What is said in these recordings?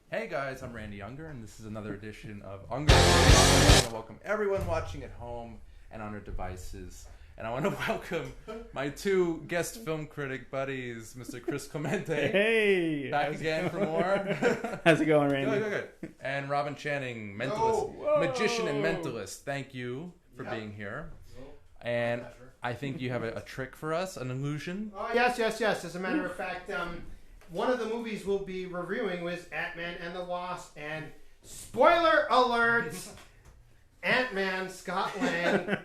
Hey guys, I'm Randy Unger, and this is another edition of Unger. I want to welcome everyone watching at home and on their devices. And I want to welcome my two guest film critic buddies, Mr. Chris Clemente. Hey! Back again for more. How's it going, Randy? Good. And Robin Channing, mentalist, magician and mentalist. Thank you for being here. And I think you have a trick for us, an illusion. Oh, yes. As a matter of fact, one of the movies we'll be reviewing was Ant-Man and the Wasp, and spoiler alert, Ant-Man, Scott Lang,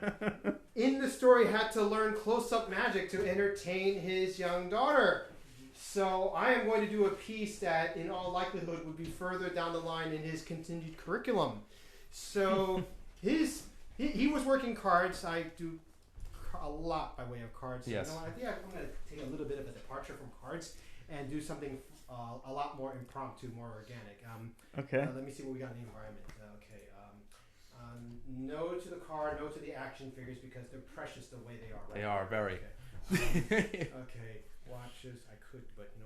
in the story had to learn close-up magic to entertain his young daughter. So I am going to do a piece that in all likelihood would be further down the line in his continued curriculum. So he was working cards. I do a lot by way of cards. Yes. You know, I think I'm going to take a little bit of a departure from cards and do something a lot more impromptu, more organic. Okay. Let me see what we got in the environment. Okay. No to the card, no to the action figures because they're precious the way they are. Right? They are very. Okay. Okay. Watches. I could, but you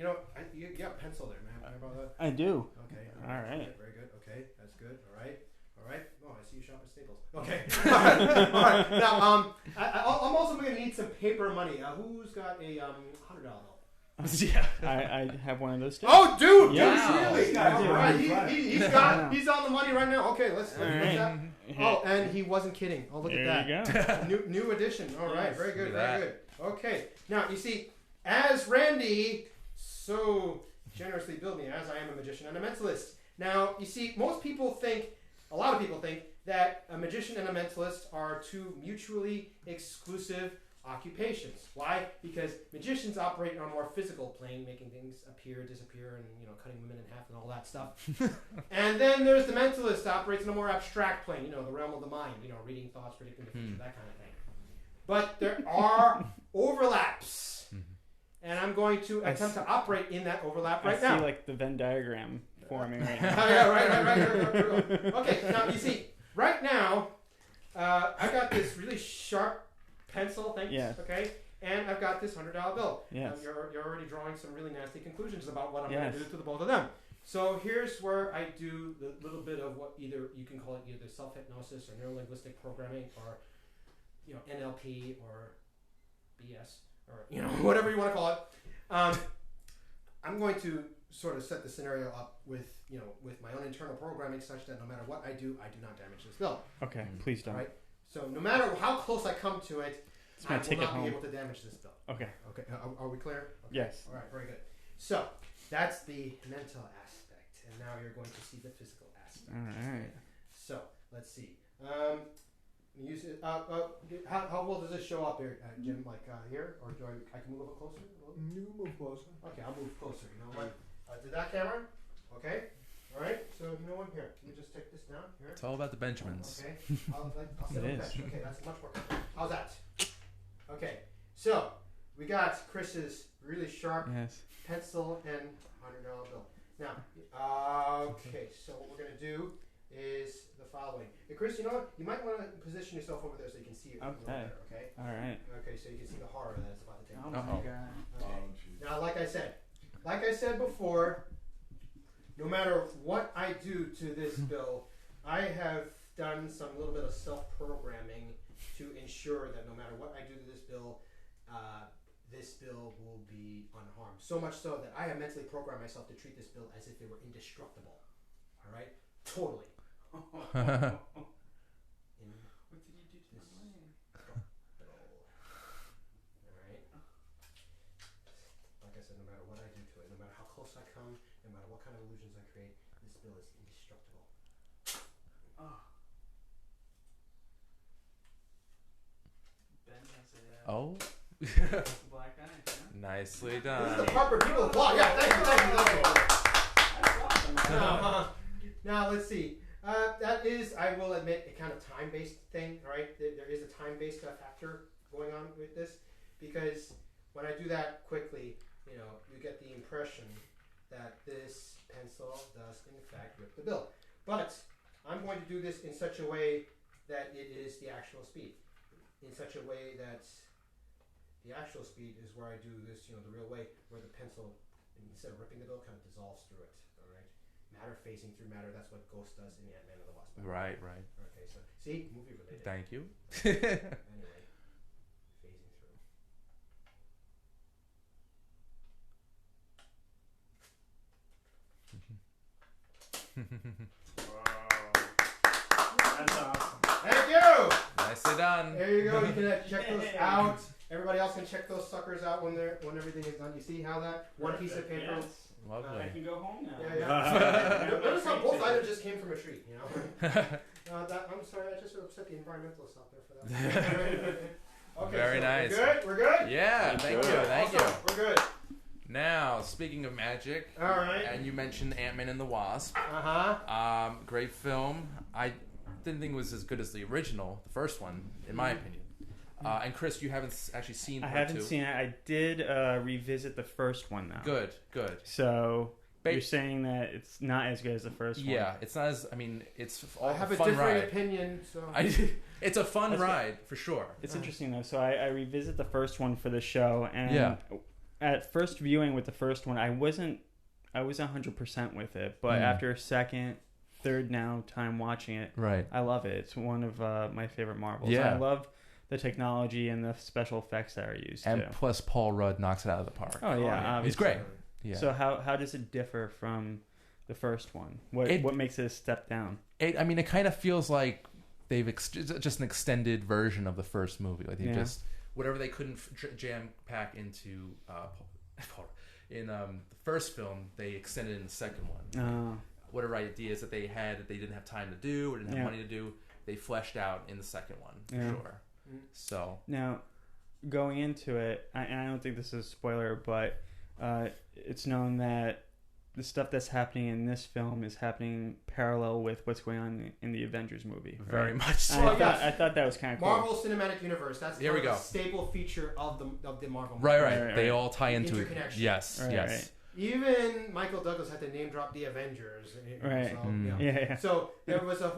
know what? Hey, you got a pencil there, man. About that? I do. Okay. All right. Very good. Okay. That's good. All right. Oh, I see you shop at Staples. Okay. All right. Now, I'm also going to need some paper money. Who's got a $100 bill? Yeah. I have one of those too. Oh, dude! Yeah. Really? All right. He's on the money right now. Okay, let's All put right. that. Oh, and he wasn't kidding. Oh, look There at that. you go. New edition. All right. Yes. Very good. Look at Very good. Okay. Now, you see, as Randy so generously billed me, as I am a magician and a mentalist. Now, you see, a lot of people think that a magician and a mentalist are two mutually exclusive occupations. Why? Because magicians operate on a more physical plane, making things appear, disappear, and cutting women in half and all that stuff. And then there's the mentalist, operates in a more abstract plane, the realm of the mind, reading thoughts, predicting the future, that kind of thing. But there are overlaps, and I'm going to attempt to operate in that overlap right now. I see like the Venn diagram forming right now. Yeah, right. Okay, now you see, right now, I got this really sharp pencil, thanks. Yes. Okay, and I've got this $100 bill. Yes. You're already drawing some really nasty conclusions about what I'm Yes. going to do to the both of them. So here's where I do the little bit of what either you can call it either self-hypnosis or neuro-linguistic programming or NLP or BS or whatever you want to call it. I'm going to sort of set the scenario up with my own internal programming such that no matter what I do not damage this bill. Okay, please don't. Right? So no matter how close I come to it, I will take it not be home. able to damage this bill. Okay. Okay. Are we clear? Okay. Yes. All right. Very good. So that's the mental aspect, and now you're going to see the physical aspect. All right. So let's see. Use it. How well does this show up here, Jim? Like here, or do I can move a little closer? You move closer. Okay, I'll move closer. You know what? To that camera. Okay. All right. So you know what? Here, can you just take this down here? It's all about the Benjamins. Okay. I'll sit It on the is. bench. Okay, that's much more comfortable. How's that? Okay. So we got Chris's really sharp Yes. pencil and $100 bill. Now, okay. So what we're gonna do is the following. Hey, Chris, you know what? You might want to position yourself over there so you can see it. Okay. Better, okay. All right. Okay. So you can see the horror that it's about to take. Oh place. my God. Okay. Now, like I said before, no matter what I do to this bill, I have done some little bit of self-programming to ensure that no matter what I do to this bill will be unharmed. So much so that I have mentally programmed myself to treat this bill as if it were indestructible. All right? Totally. What did you do to my money? Alright. Like I said, no matter what I do to it, no matter how close I come, no matter what kind of illusions I create, this bill is indestructible. Ben has Oh, black eye. Huh? nicely This is done. the part where people applaud. Yeah, thank you. That's awesome. Now, let's see. That is, I will admit, a kind of time-based thing, right? There is a time-based factor going on with this because when I do that quickly, you get the impression that this pencil does, in fact, rip the bill. But I'm going to do this in such a way that it is the actual speed. In such a way that the actual speed is where I do this, the real way, where the pencil, instead of ripping the bill, kind of dissolves through it. All right. matter phasing through matter. That's what Ghost does in Ant-Man and the Wasp. Right. Okay, so see, movie related. Thank you. Anyway, phasing through. That's awesome. Thank you. Nicely done. There you go. You can check those out. Everybody else can check those suckers out when everything is done. You see how that one piece of paper? Yes. Lovely. I can go home now. Yeah. Notice how both items just came from a tree. You know. I'm sorry. I just upset the environmentalists out there for that. Okay. Very so nice. We're good. Yeah. Thank you. Thank you. Awesome. We're good. Now, speaking of magic, All right. and you mentioned Ant-Man and the Wasp. Uh-huh. Great film. I didn't think it was as good as the original, the first one, in my opinion. And Chris, you haven't actually seen I part haven't two. seen it. I did revisit the first one though. Good. So Ba- you're saying that it's not as good as the first one? Yeah, it's not as. I mean, it's all I have a a fun different ride. opinion, so. It's a fun That's good. ride for sure. It's interesting though. So I revisit the first one for the show, and Yeah. at first viewing with the first one, I wasn't 100% with it, but after a second, third now time watching it, Right. I love it. It's one of my favorite Marvels. Yeah. I love the technology and the special effects that are used And too. plus, Paul Rudd knocks it out of the park. Oh yeah, obviously. He's great. Yeah. So how does it differ from the first one? What makes it a step down? It kind of feels like they've just an extended version of the first movie. Like they just whatever they couldn't jam pack into in the first film, they extended in the second one. Whatever ideas that they had that they didn't have time to do or didn't have money to do, they fleshed out in the second one for sure. So Now, going into it, and I don't think this is a spoiler, but it's known that the stuff that's happening in this film is happening parallel with what's going on in the Avengers movie. Right? very much so. And I thought that was kind of cool. Marvel Cinematic Universe. That's Here we go. a staple feature of the Marvel. Right. They all tie into it. Interconnection. Yes. Right, yes. right. Even Michael Douglas had to name drop the Avengers. Right. So, Yeah. So there was a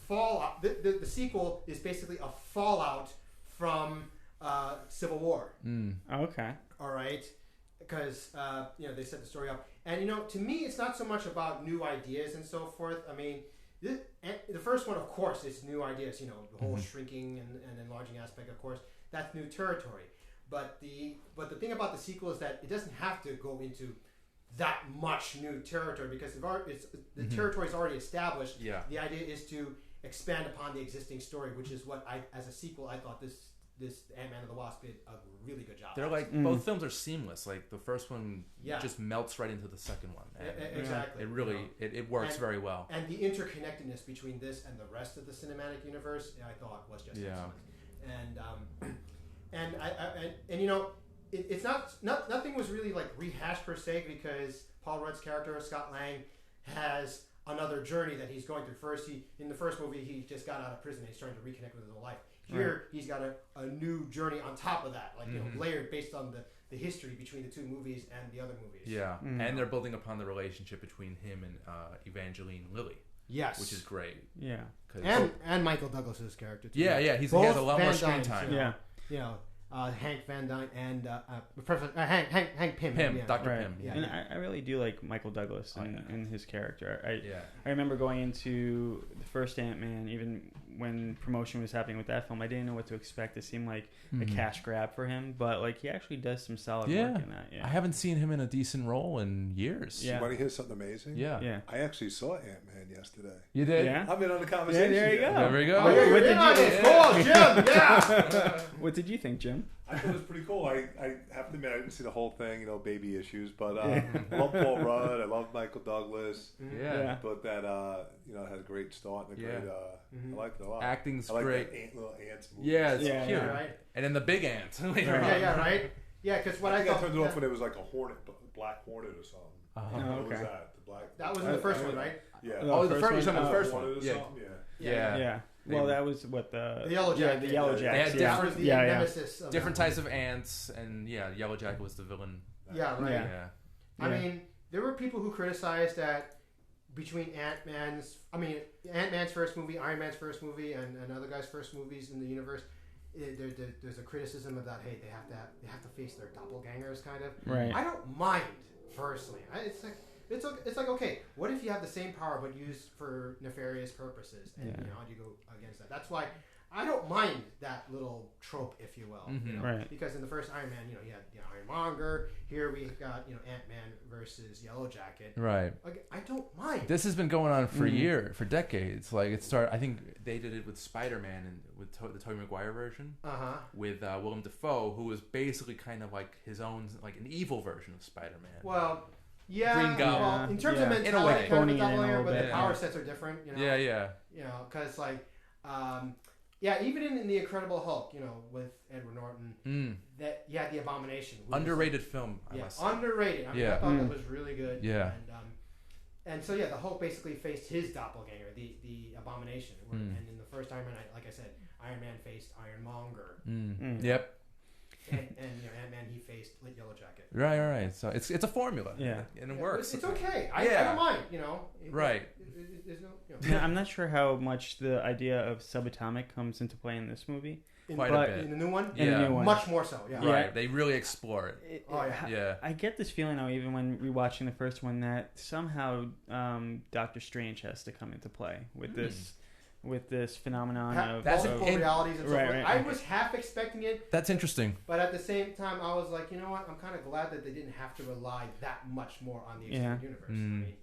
fallout. The sequel is basically a fallout from Civil War. Okay. All right, because they set the story up, and to me, it's not so much about new ideas and so forth. I mean, the first one, of course, is new ideas. The whole shrinking and enlarging aspect, of course, that's new territory. But the thing about the sequel is that it doesn't have to go into that much new territory because the territory is already established. Yeah. The idea is to expand upon the existing story, which is what as a sequel, I thought this Ant-Man and the Wasp did a really good job. They're like both films are seamless. Like the first one just melts right into the second one. And Exactly. It really it works very well. And the interconnectedness between this and the rest of the cinematic universe, I thought was just excellent. And it's not nothing was really like rehashed per se because Paul Rudd's character Scott Lang has another journey that he's going through. First, in the first movie, he just got out of prison. He's trying to reconnect with his old life. Here, he's got a new journey on top of that, like layered based on the history between the two movies and the other movies. Yeah, and they're building upon the relationship between him and Evangeline Lilly. Yes, which is great. Yeah, and Michael Douglas's character too. Yeah, he has a lot more screen time. Hank Van Dyne and Professor Hank Pym. Dr. Right. Pym. Yeah. And I really do like Michael Douglas and his character. I remember going into the first Ant-Man, even when promotion was happening with that film, I didn't know what to expect. It seemed like a cash grab for him, but like he actually does some solid work in that. Yeah. I haven't seen him in a decent role in years. Yeah. You want to hear something amazing? Yeah. I actually saw Ant-Man yesterday. You did? Yeah. I'm in on the conversation. There you go. There we go. Oh, what did you Cool, Jim? Yeah. What did you think, Jim? I thought it was pretty cool. I have to admit I didn't see the whole thing, baby issues, but I love Paul Rudd. I love Michael Douglas. Yeah. But that it had a great start and a great. I liked it a lot. Acting's I like great. that little ants movie. Yeah, it's cute. Yeah, right. And then the big ant later on. Yeah, right. Yeah, because what I I think I thought turned it off when it was like a hornet, black hornet or something. What was that? The black. that was in the first one, right? Yeah. Oh, the first first one? one. The first Hornet one. or Yeah. something? Yeah. Well, that was what the Yellow Jacket. the Yellow Yeah. Jackets. They Yeah. had That was the Yeah. nemesis. Of Different that types of ants, and Yellow Jacket was the villain. Yeah, right. Yeah. I mean, there were people who criticized that between Ant-Man's first movie, Iron Man's first movie, and other guys' first movies in the universe. There's a criticism of that. Hey, they have to face their doppelgangers, kind of. Right. I don't mind personally. it's like, okay, what if you have the same power but used for nefarious purposes? And Yeah. how do you go against that? That's why I don't mind that little trope, if you will. You know? Right. Because in the first Iron Man, you had Ironmonger. Here we got Ant-Man versus Yellow Jacket. Right. Like, I don't mind. This has been going on for decades. Like it started. I think they did it with Spider-Man and with the Tobey Maguire version with Willem Dafoe, who was basically kind of like his own, like an evil version of Spider-Man. Well, yeah. Green Goblin. Well, in terms of Yeah. In a mentality, way. kind of Phoning it in a doppelganger, little but the bit, power yeah. sets are different. Yeah. Because like, even in the Incredible Hulk, with Edward Norton, that the Abomination. which is- Underrated film. I Yeah, must say. underrated. I mean, Yeah. I thought that was really good. Yeah. And so the Hulk basically faced his doppelganger, the Abomination. And in the first Iron Man, like I said, Iron Man faced Ironmonger, Yep. and Ant-Man he faced Yellow Jacket. Right. So it's a formula. Yeah. And it works. It's okay. I Yeah. don't mind. Right. There's no. Yeah, I'm not sure how much the idea of subatomic comes into play in this movie. Quite but- a bit. In the new one, In the Yeah. new one. much more so. Yeah. Yeah. Right. They really explore it. Oh, yeah. Yeah. I get this feeling though, even when rewatching the first one, that somehow Doctor Strange has to come into play with this phenomenon of That's multiple in- realities and so Right, forth. right, I okay. was half expecting it, That's interesting. but at the same time, I was like, you know what? I'm kind of glad that they didn't have to rely that much more on the extended universe. I mean,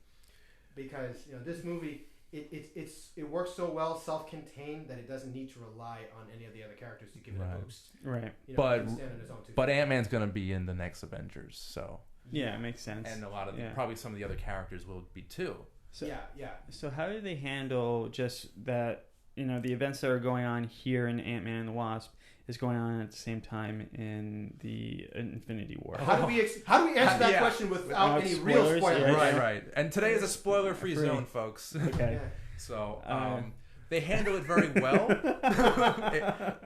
because this movie, it works so well, self-contained, that it doesn't need to rely on any of the other characters to give it Right. a boost. right. But- it can stand on its own two But feet. Ant-Man's gonna be in the next Avengers, so Yeah, it makes sense. and a lot of Yeah. probably some of the other characters will be too. So, yeah. So how do they handle just that? The events that are going on here in Ant-Man and the Wasp is going on at the same time in the Infinity War. How do we answer that Yeah. question without Without any real spoilers, spoilers? yeah. Right. And today is a spoiler-free Free. zone, folks. Okay. Yeah. So Um, they handle it very well.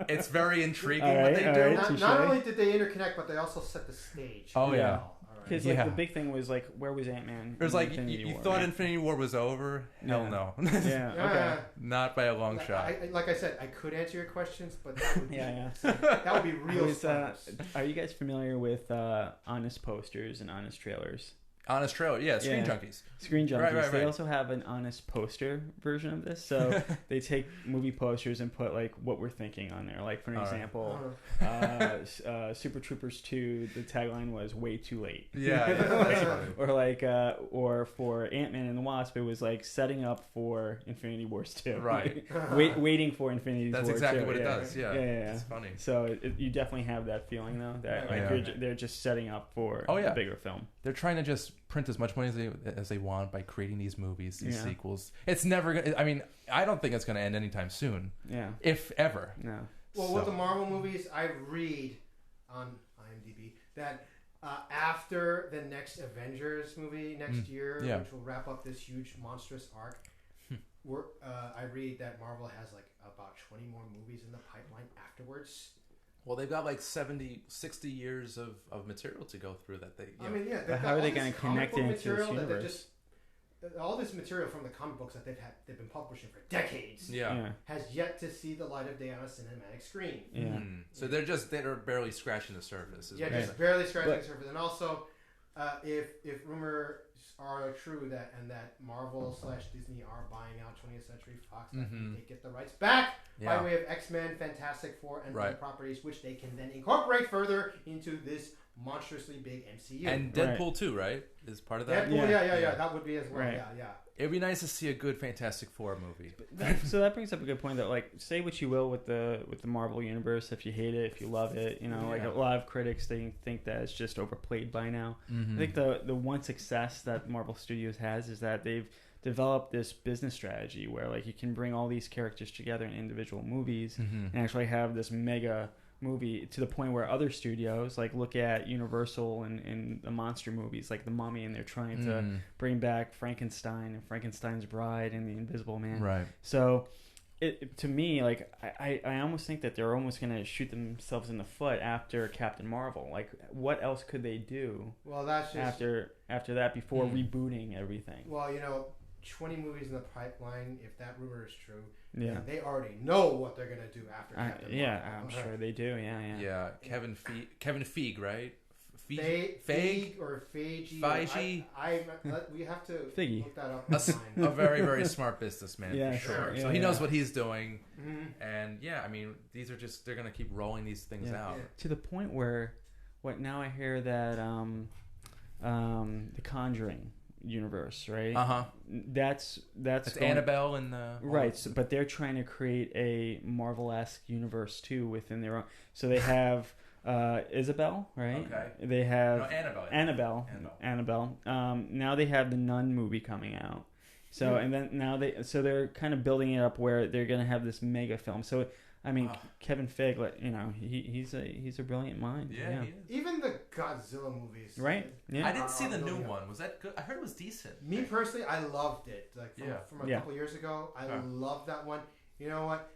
It's very intriguing All what right, they all do. right. Not Touche. only did they interconnect, but they also set the stage. Oh, really yeah. well. All right. Because Yeah. the big thing was like, where was Ant-Man? It was in like Infinity you War, thought right? Infinity War was over. Hell Yeah. no, Yeah. Okay. not by a long shot. Like I said, I could answer your questions, but that would be, Yeah. that would be real Was, spoilers. are you guys familiar with Honest posters and Honest trailers? Honest trailer, yeah, Screen Yeah. Junkies. Screen Junkies. Right. They also have an Honest poster version of this. So they take movie posters and put like what we're thinking on there. Like for All right. example, Super Troopers 2, the tagline was "Way too late." Yeah, that's funny. Or like, or for Ant-Man and the Wasp, it was like setting up for Infinity Wars 2. Right. Waiting for Infinity That's War exactly 2. what it Yeah. does. Yeah, Yeah. it's funny. So you definitely have that feeling though that like Yeah. they're just setting up for Oh, yeah. a bigger film. They're trying to just print as much money as they want by creating these movies, these Yeah. sequels. It's never gonna. I mean, I don't think it's gonna end anytime soon, Yeah. if ever. No. Well, with the Marvel movies, I read on IMDb that after the next Avengers movie next year, Yeah. which will wrap up this huge monstrous arc, I read that Marvel has like about 20 more movies in the pipeline afterwards. Well, they've got like 60 years of material to go through that they. I mean, yeah. But how are they going to connect it into this universe? All this material from the comic books that they've been publishing for decades Yeah. has yet to see the light of day on a cinematic screen. Yeah. So they're barely scratching the surface. Is Yeah, what just you're barely scratching But- the surface. And also, if rumors are true that Marvel / Disney are buying out 20th Century Fox, that they get the rights back Yeah. by way of X-Men, Fantastic Four, and other Right. properties, which they can then incorporate further into this monstrously big MCU. And Deadpool too, right? Is part of that. Deadpool, Yeah. yeah, that would be as well. Right. Yeah. It'd be nice to see a good Fantastic Four movie. So that brings up a good point that like say what you will with the Marvel universe, if you hate it, if you love it, like a lot of critics they think that it's just overplayed by now. I think the one success that Marvel Studios has is that they've developed this business strategy where like you can bring all these characters together in individual movies and actually have this mega movie to the point where other studios like look at Universal and the monster movies like The Mummy, and they're trying to bring back Frankenstein and Frankenstein's Bride and The Invisible Man. Right. So to me, like I almost think that they're almost going to shoot themselves in the foot after Captain Marvel. Like what else could they do Well, that's just after that before rebooting everything? Well, 20 movies in the pipeline. If that rumor is true, Yeah. then they already know what they're gonna do after Captain Yeah, Marvel. I'm sure they do. Yeah. Yeah, Kevin Feige, right? Feige, or Feige. Feige. We have to Figgy. look that up a online. very, very smart businessman Yeah, for sure. sure. So Yeah, he knows yeah. what he's doing, Mhm. and yeah, I mean, these are just they're gonna keep rolling these things Yeah. out. Yeah. To the point where, now I hear that the Conjuring universe, right? Uh huh. That's It's going- Annabelle and the Right, so, but they're trying to create a Marvel-esque universe too within their own. So they have Isabel, right? Okay. They have No, Annabelle. Annabelle. Now they have the Nun movie coming out. So and then now they're kind of building it up where they're going to have this mega film. So I mean, Wow. Kevin Feige, he's a brilliant mind. Yeah, he is. Even the Godzilla movies, Right? Yeah. I didn't see the new Yeah. one. Was that good? I heard it was decent. Me personally, I loved it. Like Yeah. from a Yeah. couple years ago, I Huh. loved that one. You know what?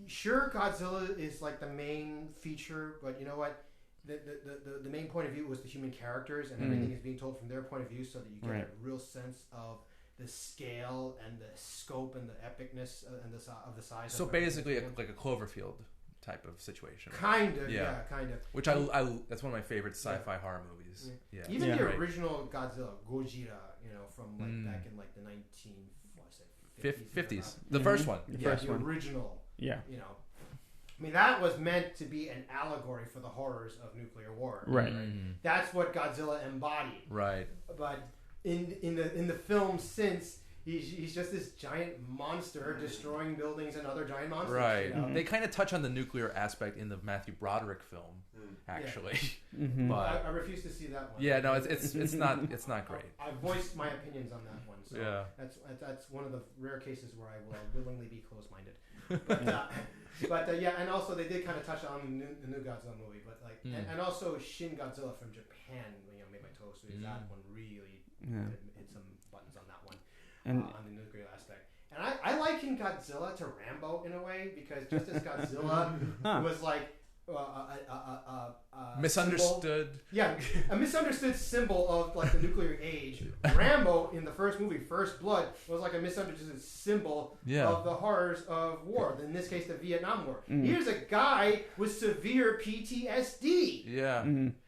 Godzilla is like the main feature, but you know what? The main point of view was the human characters, and everything is being told from their point of view, so that you get Right. a real sense of the scale and the scope and the epicness and of the size. So of basically, everything. like a Cloverfield type of situation. kind of, Yeah. yeah, kind of. Which that's one of my favorite sci-fi horror movies. Yeah. Even Yeah. the Right. original Godzilla, Gojira, from back in like the 50s. The first one. The Yeah, first the one. original. Yeah. I mean, that was meant to be an allegory for the horrors of nuclear war. Right. That's what Godzilla embodied. Right. But in the film since, he's just this giant monster destroying buildings and other giant monsters. Right. You know? They kind of touch on the nuclear aspect in the Matthew Broderick film, actually. Mm-hmm. But I refuse to see that one. yeah, no, it's not great. I voiced my opinions on that one. So Yeah. that's one of the rare cases where I will willingly be close-minded. But yeah, and also they did kind of touch on the new Godzilla movie, but like, and also Shin Godzilla from Japan, made my toast. So that one really hit some buttons on that one, on the nuclear aspect. And I liken Godzilla to Rambo in a way, because just as Godzilla was like Misunderstood. a misunderstood symbol of like the nuclear age. Rambo in the first movie, First Blood, was like a misunderstood symbol of the horrors of war. In this case, the Vietnam War. Here's a guy with severe PTSD. Yeah.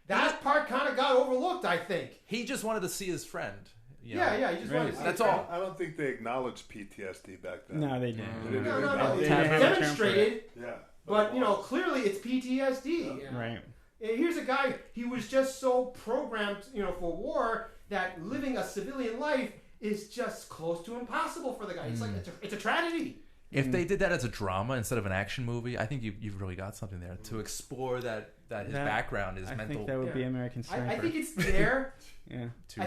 That part kind of got overlooked, I think. He just wanted to see his friend. You know? Yeah, he just wanted to see That's his all. I don't think they acknowledged PTSD back then. No, they didn't. They didn't No, acknowledge it's it. have a term for demonstrated, Yeah. but clearly it's PTSD. you know. Right. Here's a guy, he was just so programmed, for war that living a civilian life is just close to impossible for the guy. It's like it's a tragedy. If they did that as a drama instead of an action movie, I think you've really got something there to explore that his background, his I mental. think that would be American Sniper. I think it's there. Yeah. I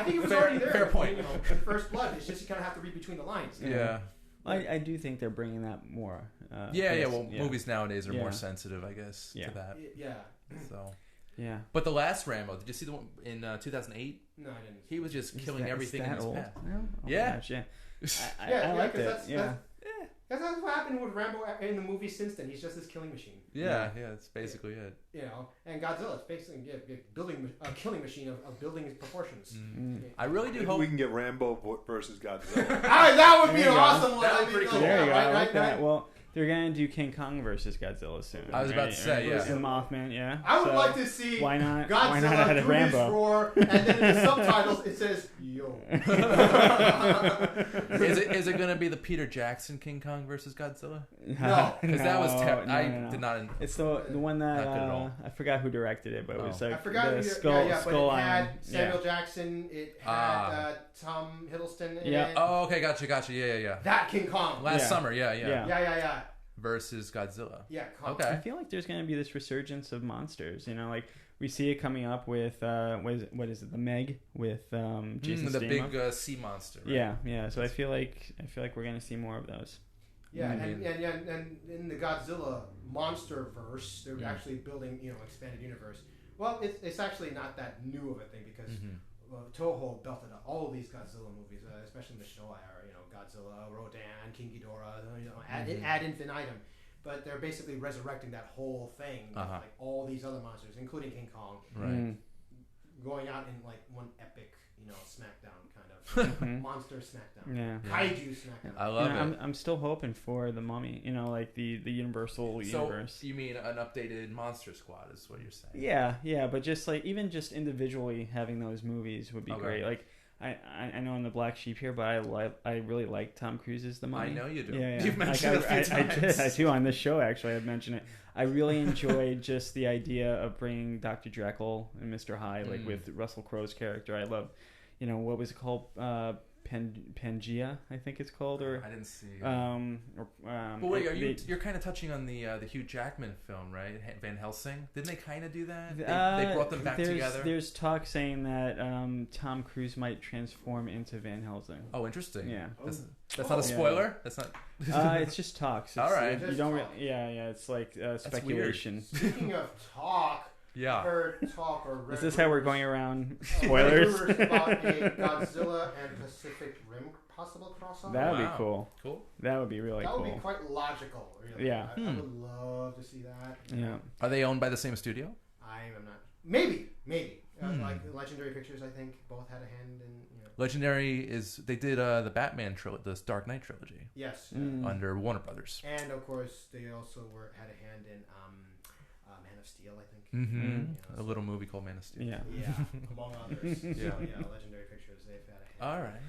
think it was already there. Fair point. In First Blood, it's just you kind of have to read between the lines. Yeah. I do think they're bringing that more. Yeah. Well, movies nowadays are Yeah. more sensitive, I guess, Yeah. to that. Yeah. So. Yeah. But the last Rambo, did you see the one in 2008? No, I didn't. He was just killing Is everything in that his old? path. No? Oh my Yeah. gosh, yeah. Yeah, I liked 'cause it. that's- Yeah. That's what happened with Rambo in the movie since then. He's just this killing machine. Yeah, that's basically it. And Godzilla, it's basically building a killing machine of building his proportions. I really do Maybe hope we can get Rambo versus Godzilla. That would be There an you go. awesome one. That would I be pretty mean, cool. There you go. I like right. that. Well, they're gonna do King Kong versus Godzilla soon. I was about to say, yeah. The Mothman, yeah. I would So, like to see Why not? Godzilla Why not add a do his Rambo? roar, and then in the subtitles it says "Yo." is it going to be the Peter Jackson King Kong versus Godzilla? No. Because that was terrible. no, I no. did not. It's the one that Not good at all. I forgot who directed it, but it was like I forgot. the Who, skull, but skull it had Island. Samuel Jackson. It had Ah. Tom Hiddleston in Yeah. it. Oh, okay, gotcha. Yeah. That King Kong. Last Yeah. summer, yeah. Yeah. Versus Godzilla. Kong. Okay. I feel like there's going to be this resurgence of monsters. Like we see it coming up with what is it? The Meg with Jason the Statham. big sea monster. Right? Yeah. So I feel like we're going to see more of those. Yeah, Mhm. and in the Godzilla monster verse, they're actually building expanded universe. Well, it's actually not that new of a thing because Toho belted up all these Godzilla movies, especially in the Showa era. Godzilla, Rodan, King Ghidorah, ad infinitum. But they're basically resurrecting that whole thing, with, like all these other monsters, including King Kong, Right. going out in like one epic, SmackDown kind of Mhm. monster SmackDown, Yeah. kaiju SmackDown. I love You know, it. I'm still hoping for the Mummy. Like the Universal So universe. you mean an updated Monster Squad is what you're saying? Yeah, but just like even just individually having those movies would be Okay. great. Like I know I'm the black sheep here, but I really like Tom Cruise's The Mummy. I know you do. Yeah. You've mentioned Like, it a few times. I do on this show actually. I've mentioned it. I really enjoyed just the idea of bringing Dr. Jekyll and Mr. Hyde, like with Russell Crowe's character. I love, what was it called? Pangea, I think it's called, or I didn't see. but But wait, you're kind of touching on the Hugh Jackman film, right? Van Helsing. Didn't they kind of do that? They brought them back together. There's talk saying that Tom Cruise might transform into Van Helsing. Oh, interesting. Yeah. That's not a spoiler. That's not. It's just talks. All right. You Just don't. talk. Yeah. It's like weird. speculation. Speaking of talk, Yeah. heard talk or read Is this how we're rumors- going around read spoilers? rumors about a Godzilla and Pacific Rim possible crossover. That would Wow. be cool. Cool. That would be really That would cool. be quite logical, really. Yeah. I would love to see that. Yeah. Are they owned by the same studio? I am not. Maybe. Like Legendary Pictures, I think, both had a hand in. Legendary they did the Batman trilogy, the Dark Knight trilogy, Yes. under Warner Brothers. And of course, they also had a hand in Man of Steel, I think. A little movie called Man of Steel. Yeah. Yeah, among others. Yeah. So, Legendary Pictures, they've had a hand. All right.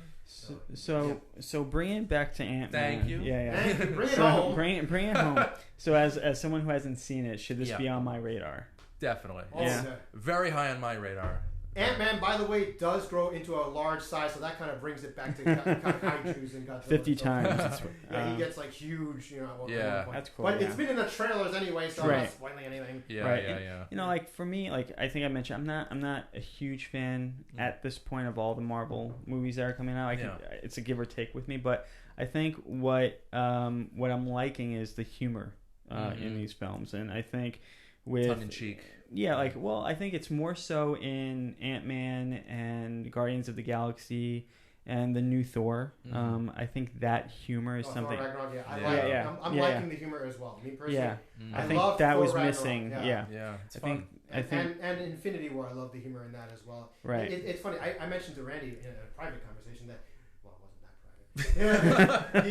So bring it back to Ant-Man. Thank you. Yeah. Thank you. Bring it So home. bring it home. So as someone who hasn't seen it, should this Yeah. be on my radar? Definitely. Oh, Yeah. Very high on my radar. Ant-Man, by the way, does grow into a large size, so that kind of brings it back to kaijus and Godzilla. 50 So, times. Yeah, he gets like huge, at one Yeah. point. That's cool. But yeah. it's been in the trailers anyway, so I'm Right. not spoiling anything. Yeah, Right. yeah. Like for me, like I think I mentioned, I'm not a huge fan at this point of all the Marvel movies that are coming out. It's a give or take with me, but I think what I'm liking is the humor in these films, and I think with Tongue in cheek. Yeah, I think it's more so in Ant-Man and Guardians of the Galaxy and the new Thor. I think that humor is something. Thor Ragnarok, yeah. I'm Yeah. liking the humor as well. Me personally, Yeah, I I think love that Thor was Ragnarok, missing. yeah. Yeah, Yeah, it's I fun. think and Infinity War, I love the humor in that as well. Right. It's funny. I mentioned to Randy in a private conversation that, well, it wasn't that private.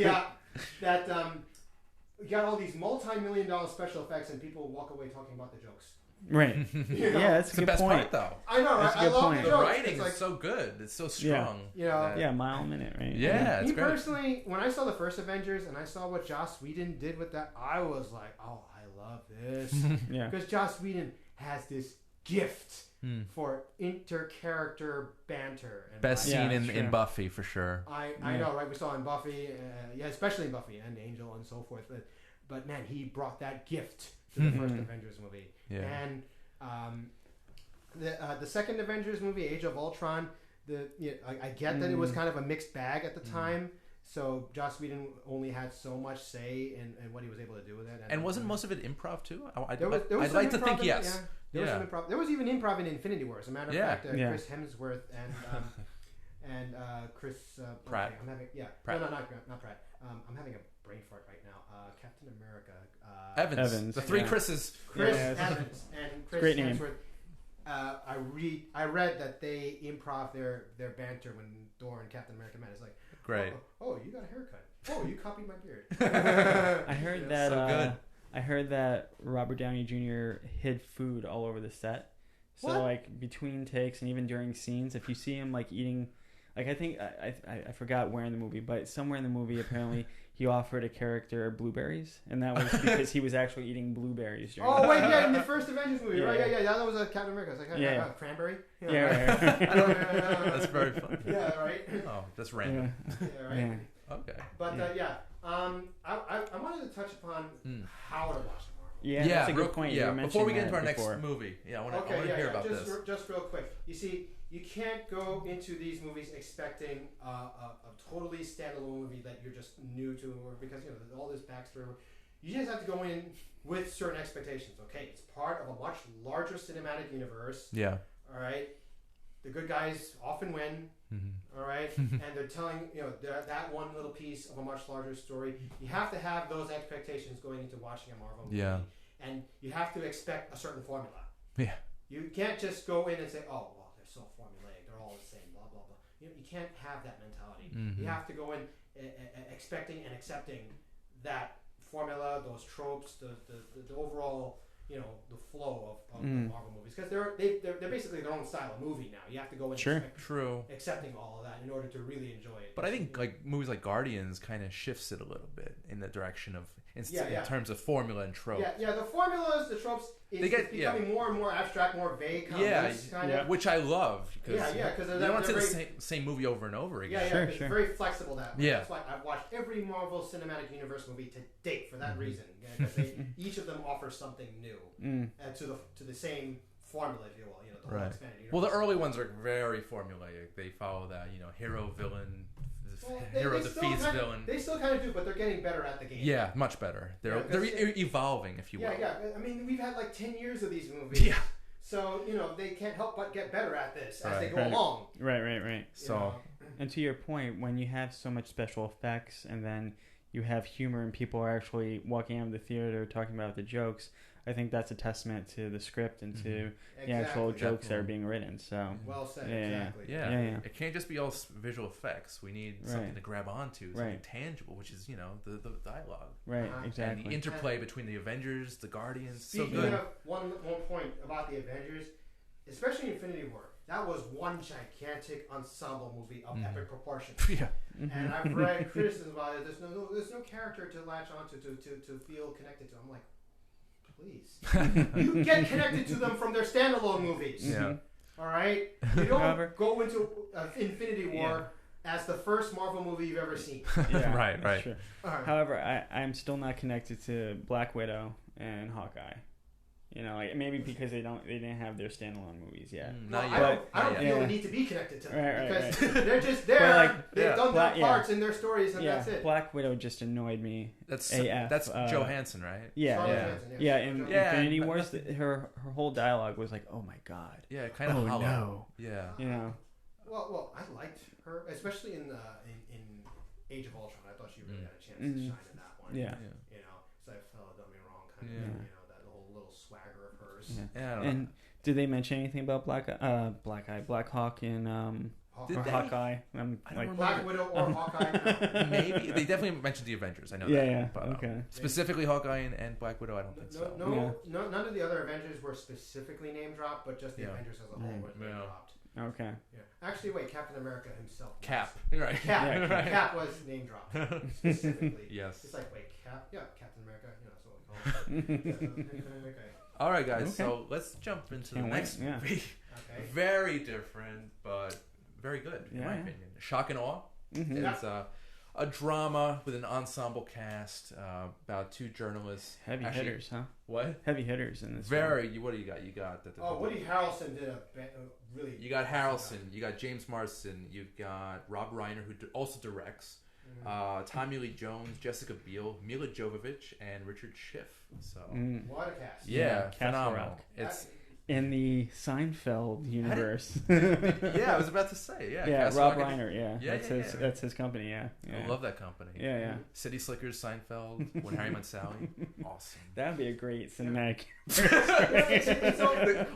That you got all these multi-million-dollar special effects, and people walk away talking about the jokes. right. You know? Yeah, that's It's a the good best point. part, though. I know, right? That's a I good love point. the The jokes. writing It's like, is so good. It's so strong. Yeah. Yeah, mile a minute, right? Yeah, it's me great. personally, when I saw the first Avengers and I saw what Joss Whedon did with that, I was like, oh, I love this. Yeah. Because Joss Whedon has this gift for inter-character banter. And Best like, scene Yeah, in sure. Buffy for sure. I know, right? We saw in Buffy, especially in Buffy and Angel and so forth. But man, he brought that gift to the first Avengers movie. Yeah. And the second Avengers movie, Age of Ultron, I get that it was kind of a mixed bag at the time. So Joss Whedon only had so much say in what he was able to do with it. And wasn't most of it improv too? There was I'd some like to improv think in- yes. There was some improv. There was even improv in Infinity War. As a matter of Yeah. fact, Yeah. Chris Hemsworth and Chris Pratt. Okay, I'm having Pratt. No, not Pratt. I'm having a brain fart right now. Captain America. Evans. The three yeah. Chris's. Chris Yeah, it's- Evans and Chris great name. Hemsworth. I read that they improv their banter when Thor and Captain America met. It's like, Great. oh, you got a haircut. Oh, you copied my beard. I heard that. So good. I heard that Robert Downey Jr. hid food all over the set. So What? like between takes and even during scenes, if you see him like eating, like I think I forgot where in the movie, but somewhere in the movie apparently he offered a character blueberries, and that was because he was actually eating blueberries during. Oh the wait, yeah, in the first Avengers movie, Yeah, right? yeah. Yeah, that was a Captain America. It's like, Yeah. cranberry. Yeah, right. That's very fun. Yeah, right. Oh, that's random. Yeah, right. Yeah. Okay. But I wanted to touch upon how to watch the Marvel. Yeah, that's a real- good point. Yeah, You before we mentioned get into our that before. next movie, I want to Okay, hear about just, this. Just real quick. You see, you can't go into these movies expecting a totally standalone movie that you're just new to, or because all this backstory. You just have to go in with certain expectations. Okay, it's part of a much larger cinematic universe. Yeah. All right, the good guys often win. Mm-hmm. All right, and they're telling that one little piece of a much larger story. You have to have those expectations going into watching a Marvel movie. Yeah. And you have to expect a certain formula. Yeah. You can't just go in and say, "Oh, well, they're so formulaic. They're all the same." Blah blah blah. you can't have that mentality. Mhm. You have to go in expecting and accepting that formula, those tropes, the overall, the flow of the Marvel movies, because they're basically their own style of movie now. You have to go in Sure. True. accepting all of that in order to really enjoy it. But I think like movies like Guardians kind of shifts it a little bit in the direction of in Yeah. terms of formula and trope. yeah, the formulas, the tropes, it's becoming more and more abstract, more vague comments, kind of. Which I love because Because you don't want to see the same movie over and over again. Yeah, Sure, it's sure. very flexible that way. Yeah. That's why I've watched every Marvel Cinematic Universe movie to date for Mm-hmm. that reason. Because each of them offers something new to the same formula, if you will. The whole Right. expanded universe. Well, the early ones are very formulaic. They follow that, hero, villain, hero they still defeats kind of- villain. They still kind of do, but they're getting better at the game. Yeah, much better. They're Yeah, 'cause they're evolving, if you will. Yeah. I mean, we've had like 10 years of these movies. Yeah. So, they can't help but get better at this as they Right. go Right. along. Right. So you know. And to your point, when you have so much special effects and then you have humor and people are actually walking out of the theater talking about the jokes, I think that's a testament to the script and to the actual Exactly. jokes that are being written. So Well said, Yeah. exactly. yeah. Yeah. It can't just be all visual effects. We need something Right. to grab onto, something Right. tangible, which is the dialogue right, Uh-huh. and exactly. the interplay between the Avengers, the Guardians. Speaking so good. of one point about the Avengers, especially Infinity War, that was one gigantic ensemble movie of epic proportions. Yeah. And I've read criticism about it. There's no character to latch onto to feel connected to. I'm like, please, you get connected to them from their standalone movies. Yeah. All right, you don't However- go into Infinity War as the first Marvel movie you've ever seen. Yeah, Right, right. Sure. All right. However, I'm still not connected to Black Widow and Hawkeye. Like maybe because they didn't have their standalone movies yet. No, Not I yet. don't Not feel yet. the need to be connected to them Right, because they're just there. But, like, They've yeah. done their Yeah. parts in their stories, and Yeah, that's it. Black Widow just annoyed me. That's AF, Johansson, right? Yeah, Scarlett yeah, Johansson, yeah. In Yeah, Infinity but Wars, her whole dialogue was like, "Oh my god, Yeah, kind of oh hollow. no," Yeah. Well, I liked her, especially in Age of Ultron. I thought she really had a chance to shine in that one. Yeah. So I felt done me wrong, kind Yeah. of, that whole little swagger of hers. Yeah. Yeah, I don't know. And did they mention anything about Black Hawk and Did or they? Hawkeye? I don't remember. Black Widow or Hawkeye? No. Maybe they definitely mentioned the Avengers. I know Yeah, that. yeah, But, okay. Specifically, Hawkeye and Black Widow. I don't think so. No, none of the other Avengers were specifically name dropped, but just the Yeah. Avengers as a whole were name Yeah. dropped. Okay. Yeah. Actually, wait, Captain America himself. Cap. was. Right. Cap. Yeah, Cap. Cap was name dropped specifically. Yes. It's like, wait, Cap? Yeah, Captain America. That's what we call him. Okay. All right, guys. Okay. So let's jump into the Can't wait, next yeah. movie. Okay. Very different, but very good in my Yeah. opinion. Shock and Awe. Mhm. Yeah. It's a drama with an ensemble cast about two journalists. Heavy Actually, hitters, huh? What? Heavy hitters in this. Very. What do you got? You got the. Oh, Woody Harrelson did a really. You got Harrelson. You got James Marsden. You've got Rob Reiner, who also directs. Tommy Lee Jones, Jessica Biel, Mila Jovovich, and Richard Schiff. So Mm. What a cast. yeah, Castle phenomenal. Rock. It's In the Seinfeld universe. yeah, I was about to say yeah. Yeah, Castle Rob Rock. Reiner. Yeah, Yeah, that's yeah, his. yeah. That's his company. Yeah. I love that company. Yeah, yeah. City Slickers, Seinfeld, When Harry Met Sally. Awesome. That'd be a great cinematic.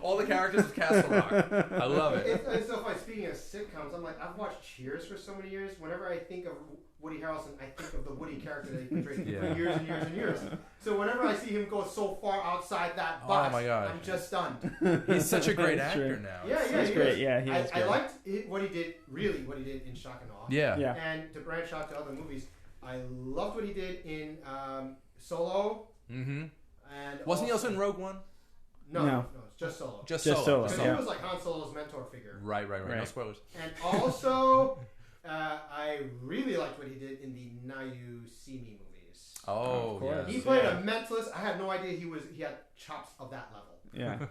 All the characters of Castle Rock. I love it. It's so funny. Speaking of sitcoms, I'm like, I've watched Cheers for so many years. Whenever I think of Woody Harrelson, I think of the Woody character that he portrayed Yeah. for years and years and years. So whenever I see him go so far outside that Oh box, my God. I'm just stunned. He's such a great That's actor true. now. Yeah, He's he great. is. Yeah, he is I good. liked what he did in Shock and Awe. Yeah. Yeah. And to branch out to other movies, I loved what he did in Solo. Mm-hmm. And Wasn't he also in Rogue One? No, it's just Solo. Just Just Solo. Solo, Because yeah. he was like Han Solo's mentor figure. Right. No Right. spoilers. And also, I really liked what he did in the Now You See Me movies. Oh, Of course. yes. He played Yeah. a mentalist. I had no idea he had chops of that level Yeah.